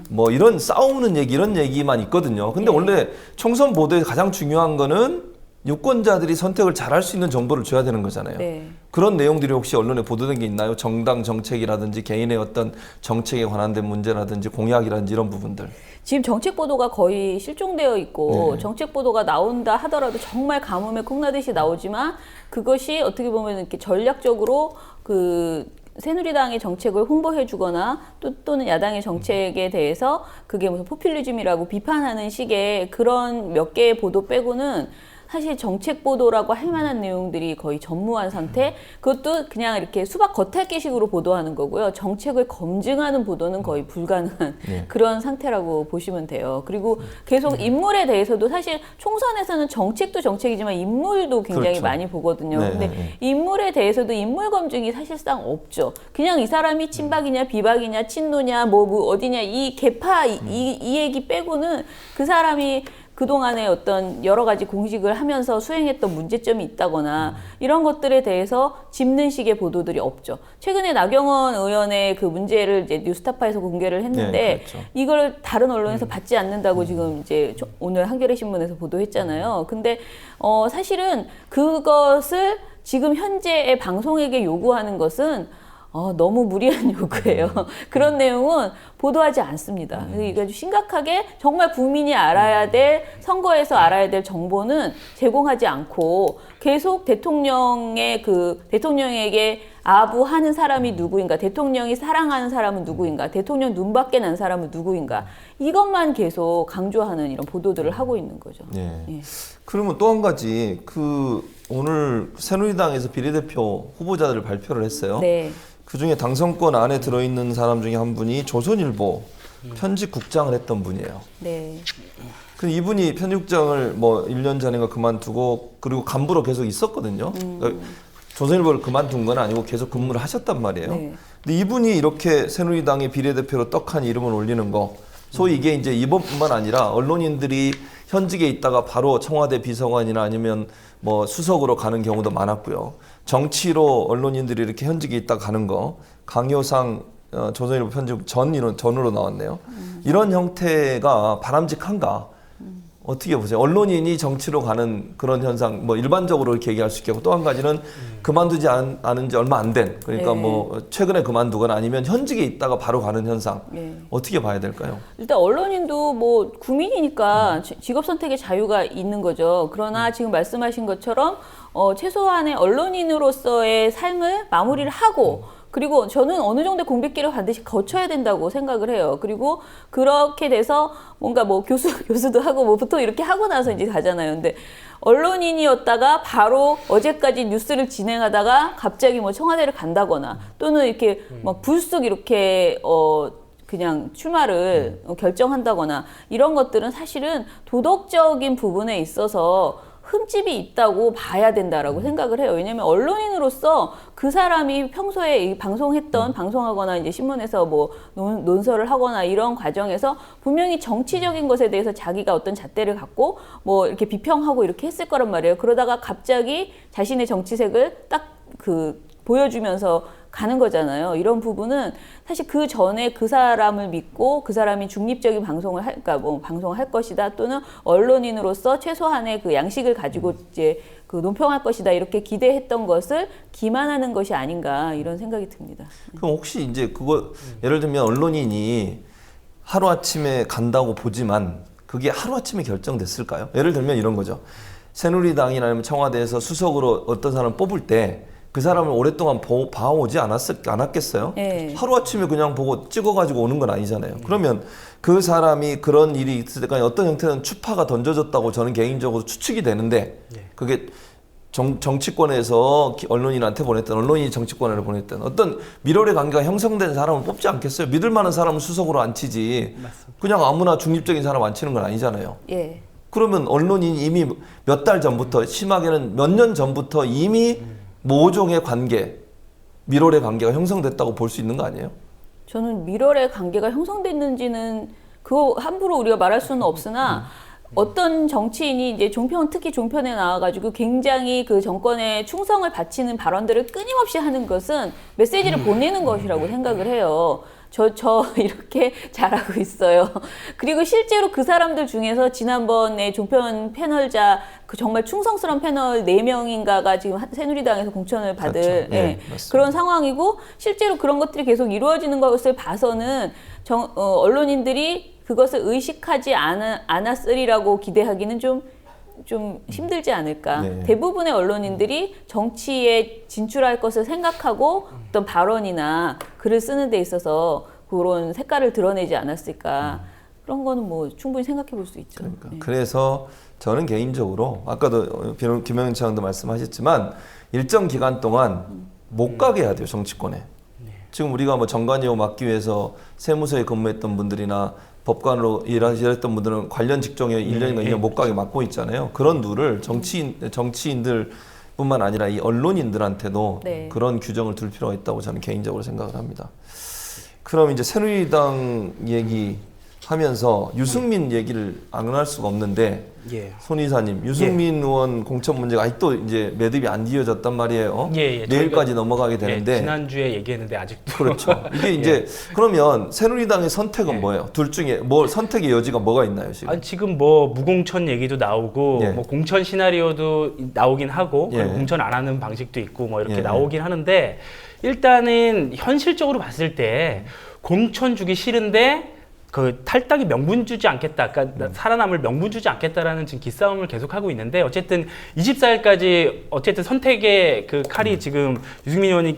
뭐 이런 싸우는 얘기 이런 얘기만 있거든요. 근데 원래 총선 보도에 가장 중요한 거는 유권자들이 선택을 잘할 수 있는 정보를 줘야 되는 거잖아요. 네. 그런 내용들이 혹시 언론에 보도된 게 있나요? 정당 정책이라든지 개인의 어떤 정책에 관한된 문제라든지 공약이라든지 이런 부분들. 지금 정책 보도가 거의 실종되어 있고 네. 정책 보도가 나온다 하더라도 정말 가뭄에 콩나듯이 나오지만 그것이 어떻게 보면 이렇게 전략적으로 그 새누리당의 정책을 홍보해주거나 또는 야당의 정책에 대해서 그게 무슨 포퓰리즘이라고 비판하는 식의 그런 몇 개의 보도 빼고는 사실 정책 보도라고 할 만한 내용들이 거의 전무한 상태. 그것도 그냥 이렇게 수박 겉핥기식으로 보도하는 거고요. 정책을 검증하는 보도는 거의 불가능한 그런 상태라고 보시면 돼요. 그리고 계속 인물에 대해서도 사실 총선에서는 정책도 정책이지만 인물도 굉장히 그렇죠. 많이 보거든요. 네, 근데 네. 인물에 대해서도 인물 검증이 사실상 없죠. 그냥 이 사람이 친박이냐 비박이냐 친노냐 뭐 어디냐 이 계파 이 얘기 빼고는 그 사람이 그동안에 어떤 여러 가지 공식을 하면서 수행했던 문제점이 있다거나 이런 것들에 대해서 짚는 식의 보도들이 없죠. 최근에 나경원 의원의 그 문제를 이제 뉴스타파에서 공개를 했는데 네, 그렇죠. 이걸 다른 언론에서 받지 않는다고 지금 이제 오늘 한겨레 신문에서 보도했잖아요. 근데 사실은 그것을 지금 현재의 방송에게 요구하는 것은 너무 무리한 요구예요. 그런 내용은 보도하지 않습니다. 그러니까 심각하게 정말 국민이 알아야 될 선거에서 알아야 될 정보는 제공하지 않고 계속 대통령에게 아부하는 사람이 누구인가, 대통령이 사랑하는 사람은 누구인가, 대통령 눈밖에 난 사람은 누구인가 이것만 계속 강조하는 이런 보도들을 하고 있는 거죠. 예. 예. 그러면 또 한 가지 오늘 새누리당에서 비례대표 후보자들을 발표를 했어요. 네. 그 중에 당선권 안에 들어있는 사람 중에 한 분이 조선일보 편집국장을 했던 분이에요. 네. 그 이분이 편집국장을 뭐 1년 전인가 그만두고 그리고 간부로 계속 있었거든요. 그러니까 조선일보를 그만둔 건 아니고 계속 근무를 하셨단 말이에요. 네. 근데 이분이 이렇게 새누리당의 비례대표로 떡하니 이름을 올리는 거, 소위 이게 이제 이번뿐만 아니라 언론인들이 현직에 있다가 바로 청와대 비서관이나 아니면 뭐 수석으로 가는 경우도 많았고요. 정치로 언론인들이 이렇게 현직에 있다 가는 거, 강효상 조선일보 편집 전으로 나왔네요. 이런 형태가 바람직한가? 어떻게 보세요? 언론인이 정치로 가는 그런 현상, 뭐 일반적으로 이렇게 얘기할 수 있겠고, 또 한 가지는 그만두지 않은 지 얼마 안 된, 그러니까 네. 뭐 최근에 그만두거나 아니면 현직에 있다가 바로 가는 현상, 네. 어떻게 봐야 될까요? 일단 언론인도 뭐 국민이니까 직업 선택의 자유가 있는 거죠. 그러나 지금 말씀하신 것처럼 최소한의 언론인으로서의 삶을 마무리를 하고 그리고 저는 어느 정도의 공백기를 반드시 거쳐야 된다고 생각을 해요. 그리고 그렇게 돼서 뭔가 뭐 교수도 하고 뭐 보통 이렇게 하고 나서 이제 가잖아요. 근데 언론인이었다가 바로 어제까지 뉴스를 진행하다가 갑자기 뭐 청와대를 간다거나 또는 이렇게 막 불쑥 이렇게 그냥 출마를 결정한다거나 이런 것들은 사실은 도덕적인 부분에 있어서 흠집이 있다고 봐야 된다라고 생각을 해요. 왜냐하면 언론인으로서 그 사람이 평소에 방송하거나 이제 신문에서 뭐 논설을 하거나 이런 과정에서 분명히 정치적인 것에 대해서 자기가 어떤 잣대를 갖고 뭐 이렇게 비평하고 이렇게 했을 거란 말이에요. 그러다가 갑자기 자신의 정치색을 딱 보여주면서 가는 거잖아요. 이런 부분은 사실 그 전에 그 사람을 믿고 그 사람이 중립적인 방송을 방송을 할 것이다 또는 언론인으로서 최소한의 그 양식을 가지고 이제 논평할 것이다 이렇게 기대했던 것을 기만하는 것이 아닌가 이런 생각이 듭니다. 그럼 혹시 이제 예를 들면 언론인이 하루아침에 간다고 보지만 그게 하루아침에 결정됐을까요? 예를 들면 이런 거죠. 새누리당이나 아니면 청와대에서 수석으로 어떤 사람을 뽑을 때 그 사람을 오랫동안 봐오지 않았겠어요? 네. 하루아침에 그냥 보고 찍어가지고 오는 건 아니잖아요. 그러면 그 사람이 그런 일이 있을 때까지 어떤 형태는 추파가 던져졌다고 저는 개인적으로 추측이 되는데 그게 정치권에서 언론인한테 보냈던, 언론인이 정치권에 보냈던 어떤 밀월의 관계가 형성된 사람을 뽑지 않겠어요? 믿을 만한 사람은 수석으로 앉히지. 그냥 아무나 중립적인 사람 앉히는 건 아니잖아요. 예. 그러면 언론인이 이미 몇 달 전부터, 심하게는 몇 년 전부터 이미 모종의 관계, 밀월의 관계가 형성됐다고 볼 수 있는 거 아니에요? 저는 밀월의 관계가 형성됐는지는 그거 함부로 우리가 말할 수는 없으나 어떤 정치인이 이제 종편, 특히 종편에 나와가지고 굉장히 그 정권에 충성을 바치는 발언들을 끊임없이 하는 것은 메시지를 보내는 것이라고 생각을 해요. 저 이렇게 잘하고 있어요. 그리고 실제로 그 사람들 중에서 지난번에 종편 패널자 그 정말 충성스러운 패널 4명인가가 지금 새누리당에서 공천을 받을 그렇죠. 네, 그런 상황이고 실제로 그런 것들이 계속 이루어지는 것을 봐서는 언론인들이 그것을 의식하지 않았으리라고 기대하기는 좀 힘들지 않을까. 네. 대부분의 언론인들이 정치에 진출할 것을 생각하고 어떤 발언이나 글을 쓰는 데 있어서 그런 색깔을 드러내지 않았을까. 그런 거는 뭐 충분히 생각해 볼 수 있죠. 그러니까. 네. 그래서 저는 개인적으로 아까도 김영현 차장도 말씀하셨지만 일정 기간 동안 못 가게 해야 돼요, 정치권에. 지금 우리가 뭐 정관예우 막기 위해서 세무서에 근무했던 분들이나 법관으로 일하셨던 분들은 관련 직종에 1년인가 2년 못 가게 막고 있잖아요. 그런 룰을 정치인들 뿐만 아니라 이 언론인들한테도 네. 그런 규정을 둘 필요가 있다고 저는 개인적으로 생각을 합니다. 그럼 이제 새누리당 얘기하면서 유승민 얘기를 안 할 수가 없는데 예. 손 이사님, 유승민 의원 공천 문제가 아직도 이제 매듭이 안 이어졌단 말이에요. 내일까지 넘어가게 되는데 지난주에 얘기했는데 아직도 그렇죠. 이게 이제 그러면 새누리당의 선택은 뭐예요? 둘 중에 뭐 선택의 여지가 뭐가 있나요, 지금? 아니, 지금 뭐 무공천 얘기도 나오고 예. 뭐 공천 시나리오도 나오긴 하고 그리고 예. 공천 안 하는 방식도 있고 뭐 이렇게 예. 나오긴 하는데 일단은 현실적으로 봤을 때 공천 주기 싫은데 그 탈당이 명분 주지 않겠다, 그러니까 살아남을 명분 주지 않겠다라는 지금 기싸움을 계속하고 있는데 어쨌든 24일까지 어쨌든 선택의 그 칼이 지금 유승민 의원이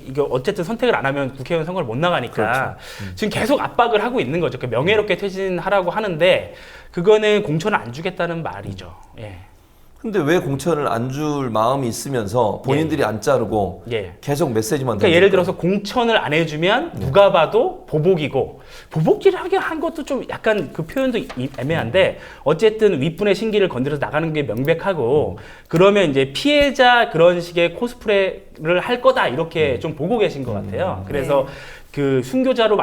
이거 어쨌든 선택을 안 하면 국회의원 선거를 못 나가니까 그렇죠. 지금 계속 압박을 하고 있는 거죠. 그 명예롭게 퇴진하라고 하는데 그거는 공천을 안 주겠다는 말이죠. 예. 근데 왜 공천을 안 줄 마음이 있으면서 본인들이 안 자르고 예. 계속 메시지만 그러니까 예를 들어서 공천을 안 해주면 누가 봐도 보복이고 보복질을 하게 한 것도 좀 약간 그 표현도 애매한데 어쨌든 윗분의 신기를 건드려서 나가는 게 명백하고 그러면 이제 피해자 그런 식의 코스프레를 할 거다 이렇게 좀 보고 계신 것 같아요. 그래서 그 순교자로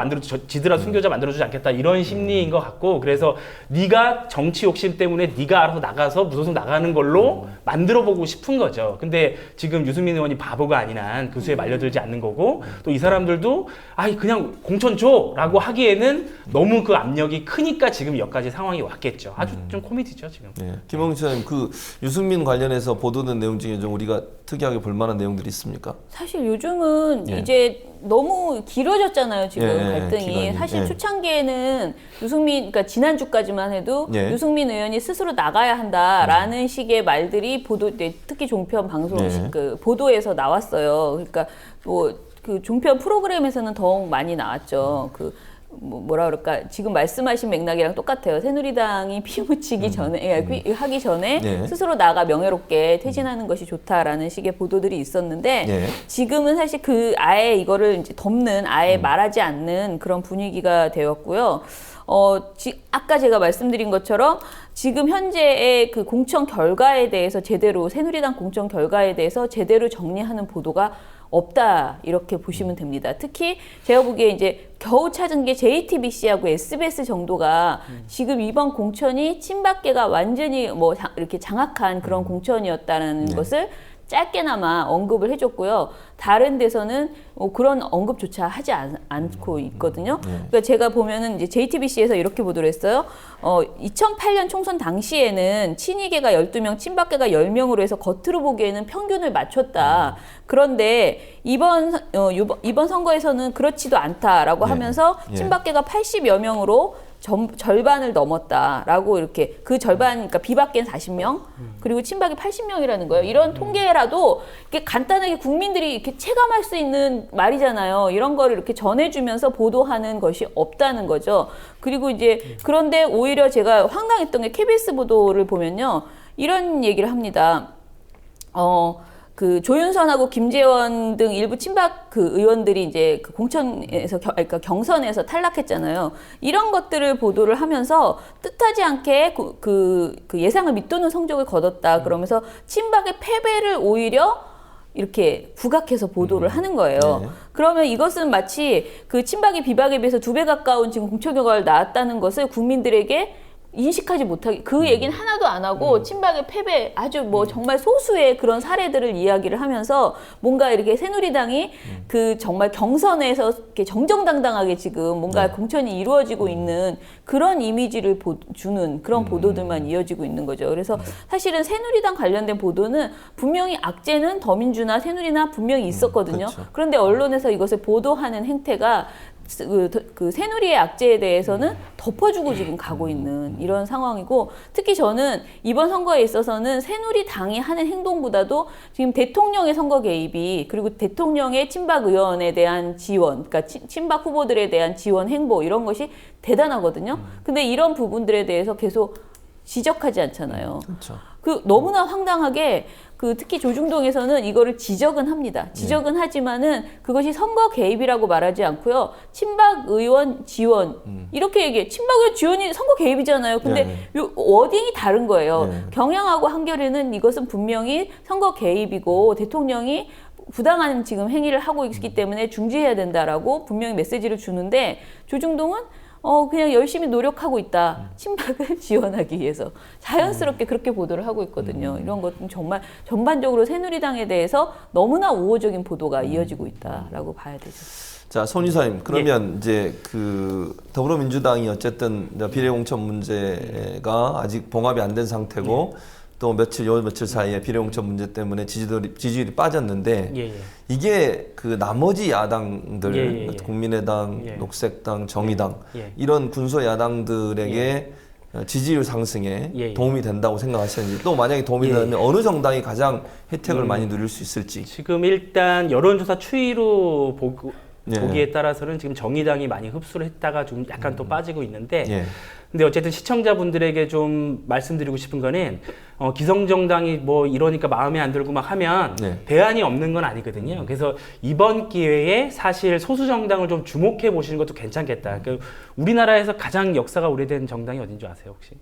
지들아 순교자 만들어주지 않겠다 이런 심리인 것 같고 그래서 네가 정치 욕심 때문에 네가 알아서 나가서 무소속 나가는 걸로 만들어보고 싶은 거죠. 근데 지금 유승민 의원이 바보가 아닌 한 그 수에 말려들지 않는 거고 또 이 사람들도 아이 그냥 공천 줘라고 하기에는 너무 그 압력이 크니까 지금 여기까지 상황이 왔겠죠. 아주 좀 코미디죠 지금. 네. 김홍식 차장님, 그 유승민 관련해서 보도된 내용 중에 좀 우리가 특이하게 볼 만한 내용들이 있습니까? 사실 요즘은 예. 이제 너무 길어졌잖아요, 지금 예, 갈등이. 기간이. 사실 예. 초창기에는 그러니까 지난주까지만 해도 예. 유승민 의원이 스스로 나가야 한다라는 식의 말들이 특히 종편 방송, 예. 그 보도에서 나왔어요. 그러니까 그 종편 프로그램에서는 더욱 많이 나왔죠. 뭐라 그럴까 지금 말씀하신 맥락이랑 똑같아요. 새누리당이 피묻히기 전에 하기 전에 네. 스스로 나가 명예롭게 퇴진하는 것이 좋다라는 식의 보도들이 있었는데 네. 지금은 사실 아예 이거를 이제 덮는 아예 말하지 않는 그런 분위기가 되었고요. 아까 제가 말씀드린 것처럼 지금 현재의 그 공천 결과에 대해서 새누리당 공천 결과에 대해서 제대로 정리하는 보도가 없다 이렇게 보시면 됩니다. 특히 제가 보기에 이제 겨우 찾은 게 JTBC하고 SBS 정도가 지금 이번 공천이 친박계가 완전히 이렇게 장악한 그런 공천이었다는 것을 짧게나마 언급을 해줬고요. 다른 데서는 그런 언급조차 하지 않고 있거든요. 그러니까 제가 보면은 이제 JTBC에서 이렇게 보도를 했어요. 2008년 총선 당시에는 친이계가 12명, 친박계가 10명으로 해서 겉으로 보기에는 평균을 맞췄다. 그런데 이번 선거에서는 그렇지도 않다라고 하면서 친박계가 80여 명으로 절반을 넘었다라고 이렇게 그 절반 그러니까 비박계는 40명 그리고 친박이 80명이라는 거예요. 이런 통계라도 이렇게 간단하게 국민들이 이렇게 체감할 수 있는 말이잖아요. 이런 거를 이렇게 전해주면서 보도하는 것이 없다는 거죠. 그리고 이제 그런데 오히려 제가 황당했던 게 KBS 보도를 보면요. 이런 얘기를 합니다. 그 조윤선하고 김재원 등 일부 친박 그 의원들이 이제 그 공천에서 그러니까 경선에서 탈락했잖아요. 이런 것들을 보도를 하면서 뜻하지 않게 그 예상을 밑도는 성적을 거뒀다. 그러면서 친박의 패배를 오히려 이렇게 부각해서 보도를 하는 거예요. 네. 그러면 이것은 마치 그 친박이 비박에 비해서 2배 가까운 지금 공천 결과를 낳았다는 것을 국민들에게 인식하지 못하게 그 얘기는 하나도 안 하고 친박의 패배 아주 뭐 정말 소수의 그런 사례들을 이야기를 하면서 뭔가 이렇게 새누리당이 그 정말 경선에서 이렇게 정정당당하게 지금 뭔가 공천이 이루어지고 있는 그런 이미지를 주는 그런 보도들만 이어지고 있는 거죠. 그래서 사실은 새누리당 관련된 보도는 분명히 악재는 더민주나 새누리나 분명히 있었거든요. 그렇죠. 그런데 언론에서 이것을 보도하는 행태가 그 새누리의 악재에 대해서는 덮어주고 지금 가고 있는 이런 상황이고, 특히 저는 이번 선거에 있어서는 새누리당이 하는 행동보다도 지금 대통령의 선거 개입이, 그리고 대통령의 친박 의원에 대한 지원, 그러니까 친박 후보들에 대한 지원 행보, 이런 것이 대단하거든요. 근데 이런 부분들에 대해서 계속 지적하지 않잖아요. 그렇죠. 그 너무나 황당하게 그 특히 조중동에서는 이거를 지적은 합니다. 지적은 하지만은 그것이 선거 개입이라고 말하지 않고요. 친박 의원 지원 이렇게 얘기해. 친박 의원 지원이 선거 개입이잖아요. 근데 요 워딩이 다른 거예요. 경향하고 한겨레는 이것은 분명히 선거 개입이고 대통령이 부당한 지금 행위를 하고 있기 때문에 중지해야 된다라고 분명히 메시지를 주는데, 조중동은 그냥 열심히 노력하고 있다. 친박을 지원하기 위해서. 자연스럽게 그렇게 보도를 하고 있거든요. 이런 것은 정말 전반적으로 새누리당에 대해서 너무나 우호적인 보도가 이어지고 있다라고 봐야 되죠. 자, 손 이사님, 그러면 이제 그 더불어민주당이 어쨌든 비례공천 문제가 아직 봉합이 안 된 상태고 또 요 며칠 사이에 비례공천 문제 때문에 지지율이 빠졌는데 이게 그 나머지 야당들 국민의당, 녹색당, 정의당 이런 군소 야당들에게 지지율 상승에 도움이 된다고 생각하시는지, 또 만약에 도움이 되면 어느 정당이 가장 혜택을 많이 누릴 수 있을지. 지금 일단 여론조사 추이로 보기에 따라서는 지금 정의당이 많이 흡수를 했다가 좀 약간 또 빠지고 있는데, 근데 어쨌든 시청자분들에게 좀 말씀드리고 싶은 거는 기성정당이 뭐 이러니까 마음에 안 들고 막 하면 대안이 없는 건 아니거든요. 그래서 이번 기회에 사실 소수정당을 좀 주목해 보시는 것도 괜찮겠다. 그러니까 우리나라에서 가장 역사가 오래된 정당이 어딘지 아세요, 혹시?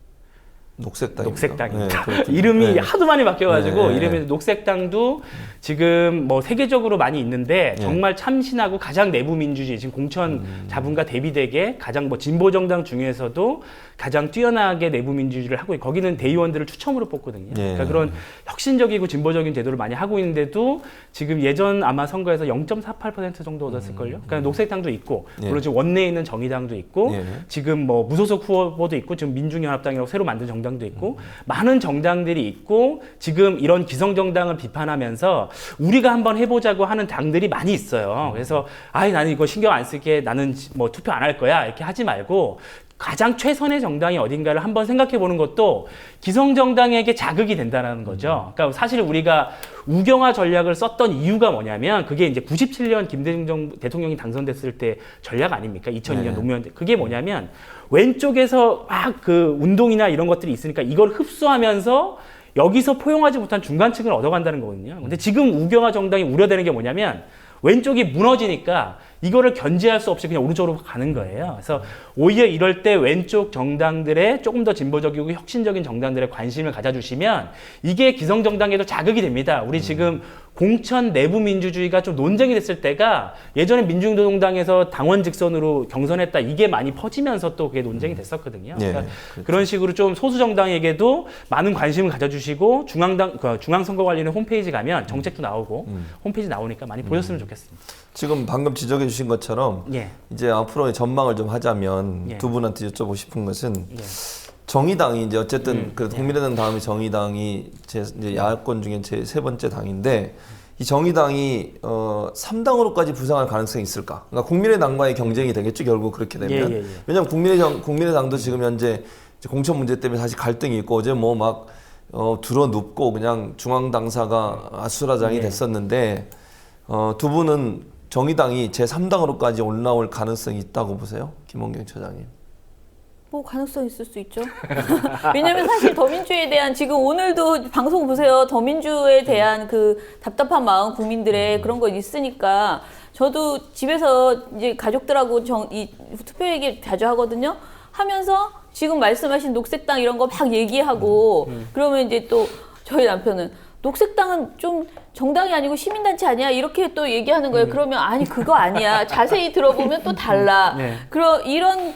녹색당입니다. 이름이 하도 많이 바뀌어가지고 이름이 녹색당도 지금 뭐 세계적으로 많이 있는데 정말 참신하고 가장 내부 민주주의, 지금 공천 자분과 대비되게 가장 뭐 진보 정당 중에서도 가장 뛰어나게 내부 민주주의를 하고, 거기는 대의원들을 추첨으로 뽑거든요. 그러니까 그런 혁신적이고 진보적인 제도를 많이 하고 있는데도 지금 예전 아마 선거에서 0.48% 정도 얻었을걸요. 그러니까 녹색당도 있고, 물론 지금 원내에 있는 정의당도 있고, 지금 뭐 무소속 후보도 있고, 지금 민중연합당이라고 새로 만든 정당도 있고, 많은 정당들이 있고, 지금 이런 기성정당을 비판하면서 우리가 한번 해보자고 하는 당들이 많이 있어요. 그래서 나는 이거 신경 안 쓸게, 나는 뭐 투표 안 할 거야, 이렇게 하지 말고 가장 최선의 정당이 어딘가를 한번 생각해 보는 것도 기성정당에게 자극이 된다는 거죠. 그러니까 사실 우리가 우경화 전략을 썼던 이유가 뭐냐면, 그게 이제 97년 김대중 대통령이 당선됐을 때 전략 아닙니까? 2002년 노무현 때. 그게 뭐냐면 왼쪽에서 막 그 운동이나 이런 것들이 있으니까 이걸 흡수하면서 여기서 포용하지 못한 중간층을 얻어간다는 거거든요. 근데 지금 우경화 정당이 우려되는 게 뭐냐면 왼쪽이 무너지니까 이거를 견제할 수 없이 그냥 오른쪽으로 가는 거예요. 그래서 오히려 이럴 때 왼쪽 정당들의 조금 더 진보적이고 혁신적인 정당들의 관심을 가져주시면 이게 기성정당에도 자극이 됩니다. 우리 지금 공천 내부 민주주의가 좀 논쟁이 됐을 때가 예전에 민중노동당에서 당원 직선으로 경선했다, 이게 많이 퍼지면서 또 그게 논쟁이 됐었거든요. 그러니까 그런 식으로 좀 소수 정당에게도 많은 관심을 가져주시고, 중앙선거관리위원회 홈페이지 가면 정책도 나오고 홈페이지 나오니까 많이 보셨으면 좋겠습니다. 지금 방금 지적해 주신 것처럼 이제 앞으로의 전망을 좀 하자면 두 분한테 여쭤보고 싶은 것은 정의당이 이제 어쨌든 그 국민의당 다음에 정의당이 이제 야권 중에 제 세 번째 당인데, 이 정의당이 3당으로까지 부상할 가능성이 있을까? 그러니까 국민의당과의 경쟁이 되겠죠, 결국 그렇게 되면. 왜냐하면 국민의당도 지금 현재 공천 문제 때문에 사실 갈등이 있고, 어제 뭐 막 들어눕고 그냥 중앙 당사가 아수라장이 됐었는데, 두 분은 정의당이 제3당으로까지 올라올 가능성이 있다고 보세요, 김원경 처장님? 뭐 가능성 있을 수 있죠. 왜냐면 사실 더민주에 대한 지금 오늘도 방송 보세요. 더민주에 대한 그 답답한 마음 국민들의 그런 거 있으니까 저도 집에서 이제 가족들하고 이 투표 얘기 자주 하거든요. 하면서 지금 말씀하신 녹색당 이런 거 막 얘기하고 그러면 이제 또 저희 남편은 녹색당은 좀 정당이 아니고 시민단체 아니야? 이렇게 또 얘기하는 거예요. 그러면 아니 그거 아니야. 자세히 들어보면 또 달라. 이런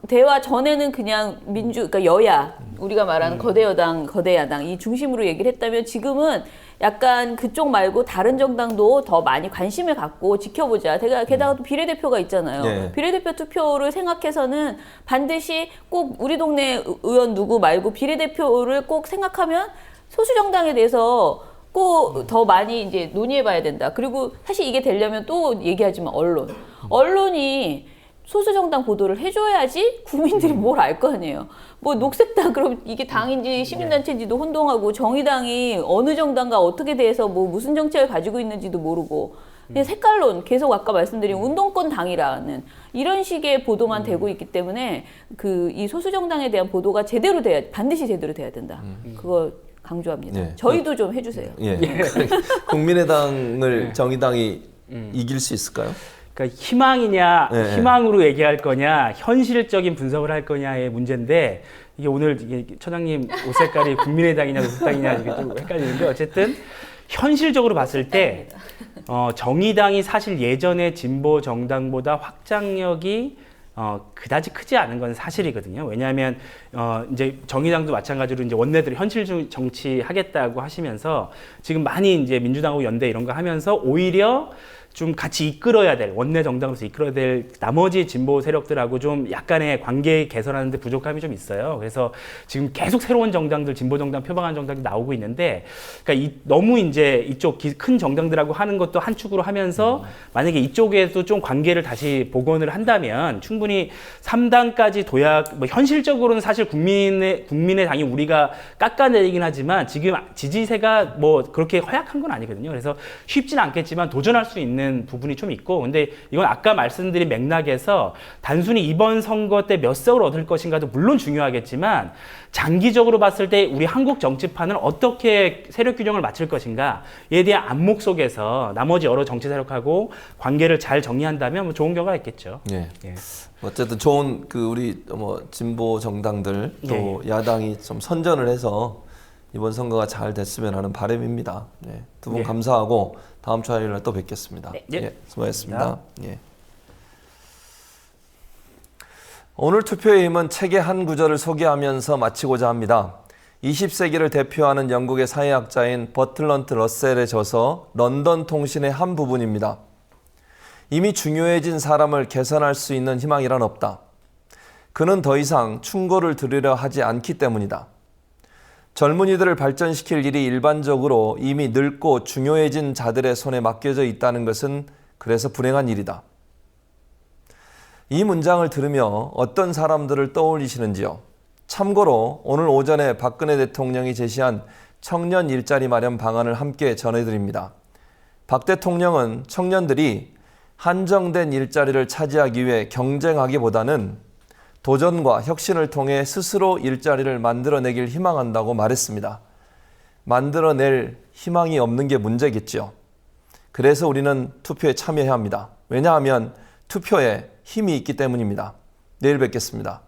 대화 전에는 그냥 그러니까 여야, 우리가 말하는 거대 여당, 거대 야당 이 중심으로 얘기를 했다면 지금은 약간 그쪽 말고 다른 정당도 더 많이 관심을 갖고 지켜보자. 게다가 또 비례대표가 있잖아요. 네. 비례대표 투표를 생각해서는 반드시 꼭 우리 동네 의원 누구 말고 비례대표를 꼭 생각하면 소수 정당에 대해서 꼭 더 많이 이제 논의해봐야 된다. 그리고 사실 이게 되려면 또 얘기하지만 언론이 소수 정당 보도를 해줘야지 국민들이 뭘 알 거 아니에요. 뭐 녹색당 그럼 이게 당인지 시민단체인지도 혼동하고 정의당이 어느 정당과 어떻게 대해서 뭐 무슨 정책을 가지고 있는지도 모르고 그냥 색깔론 계속 아까 말씀드린 운동권 당이라는 이런 식의 보도만 되고 있기 때문에 이 소수 정당에 대한 보도가 반드시 제대로 돼야 된다. 그거 강조합니다. 네. 저희도 좀 해주세요. 예. 국민의당을 정의당이 이길 수 있을까요? 그러니까 희망이냐, 네. 희망으로 얘기할 거냐, 현실적인 분석을 할 거냐의 문제인데 이게 오늘 처장님 옷 색깔이 국민의당이냐 녹색당이냐 이게 좀 헷갈리는데 어쨌든 현실적으로 봤을 때 정의당이 사실 예전의 진보 정당보다 확장력이 그다지 크지 않은 건 사실이거든요. 왜냐하면 이제 정의당도 마찬가지로 이제 원내대로 현실 정치 하겠다고 하시면서 지금 많이 이제 민주당하고 연대 이런 거 하면서 오히려 좀 같이 이끌어야 될 원내 정당으로서 이끌어야 될 나머지 진보 세력들하고 좀 약간의 관계 개선하는 데 부족함이 좀 있어요. 그래서 지금 계속 새로운 정당들, 진보 정당 표방하는 정당이 나오고 있는데, 그러니까 너무 이제 이쪽 큰 정당들하고 하는 것도 한 축으로 하면서 만약에 이쪽에도 좀 관계를 다시 복원을 한다면 충분히 3당까지 뭐 현실적으로는 사실 국민의당이 우리가 깎아내리긴 하지만 지금 지지세가 뭐 그렇게 허약한 건 아니거든요. 그래서 쉽진 않겠지만 도전할 수 있는 부분이 좀 있고, 근데 이건 아까 말씀드린 맥락에서 단순히 이번 선거 때 몇 석을 얻을 것인가도 물론 중요하겠지만 장기적으로 봤을 때 우리 한국 정치판을 어떻게 세력 균형을 맞출 것인가에 대한 안목 속에서 나머지 여러 정치 세력하고 관계를 잘 정리한다면 뭐 좋은 결과가 있겠죠. 예. 어쨌든 좋은 우리 진보 정당들 또 야당이 좀 선전을 해서 이번 선거가 잘 됐으면 하는 바람입니다. 두 분 감사하고 다음 주 화요일에 또 뵙겠습니다. 수고하셨습니다. 오늘 투표의 힘은 책의 한 구절을 소개하면서 마치고자 합니다. 20세기를 대표하는 영국의 사회학자인 버틀런트 러셀의 저서 런던 통신의 한 부분입니다. 이미 중요해진 사람을 개선할 수 있는 희망이란 없다. 그는 더 이상 충고를 들으려 하지 않기 때문이다. 젊은이들을 발전시킬 일이 일반적으로 이미 늙고 중요해진 자들의 손에 맡겨져 있다는 것은 그래서 불행한 일이다. 이 문장을 들으며 어떤 사람들을 떠올리시는지요? 참고로 오늘 오전에 박근혜 대통령이 제시한 청년 일자리 마련 방안을 함께 전해드립니다. 박 대통령은 청년들이 한정된 일자리를 차지하기 위해 경쟁하기보다는 도전과 혁신을 통해 스스로 일자리를 만들어내길 희망한다고 말했습니다. 만들어낼 희망이 없는 게 문제겠죠. 그래서 우리는 투표에 참여해야 합니다. 왜냐하면 투표에 힘이 있기 때문입니다. 내일 뵙겠습니다.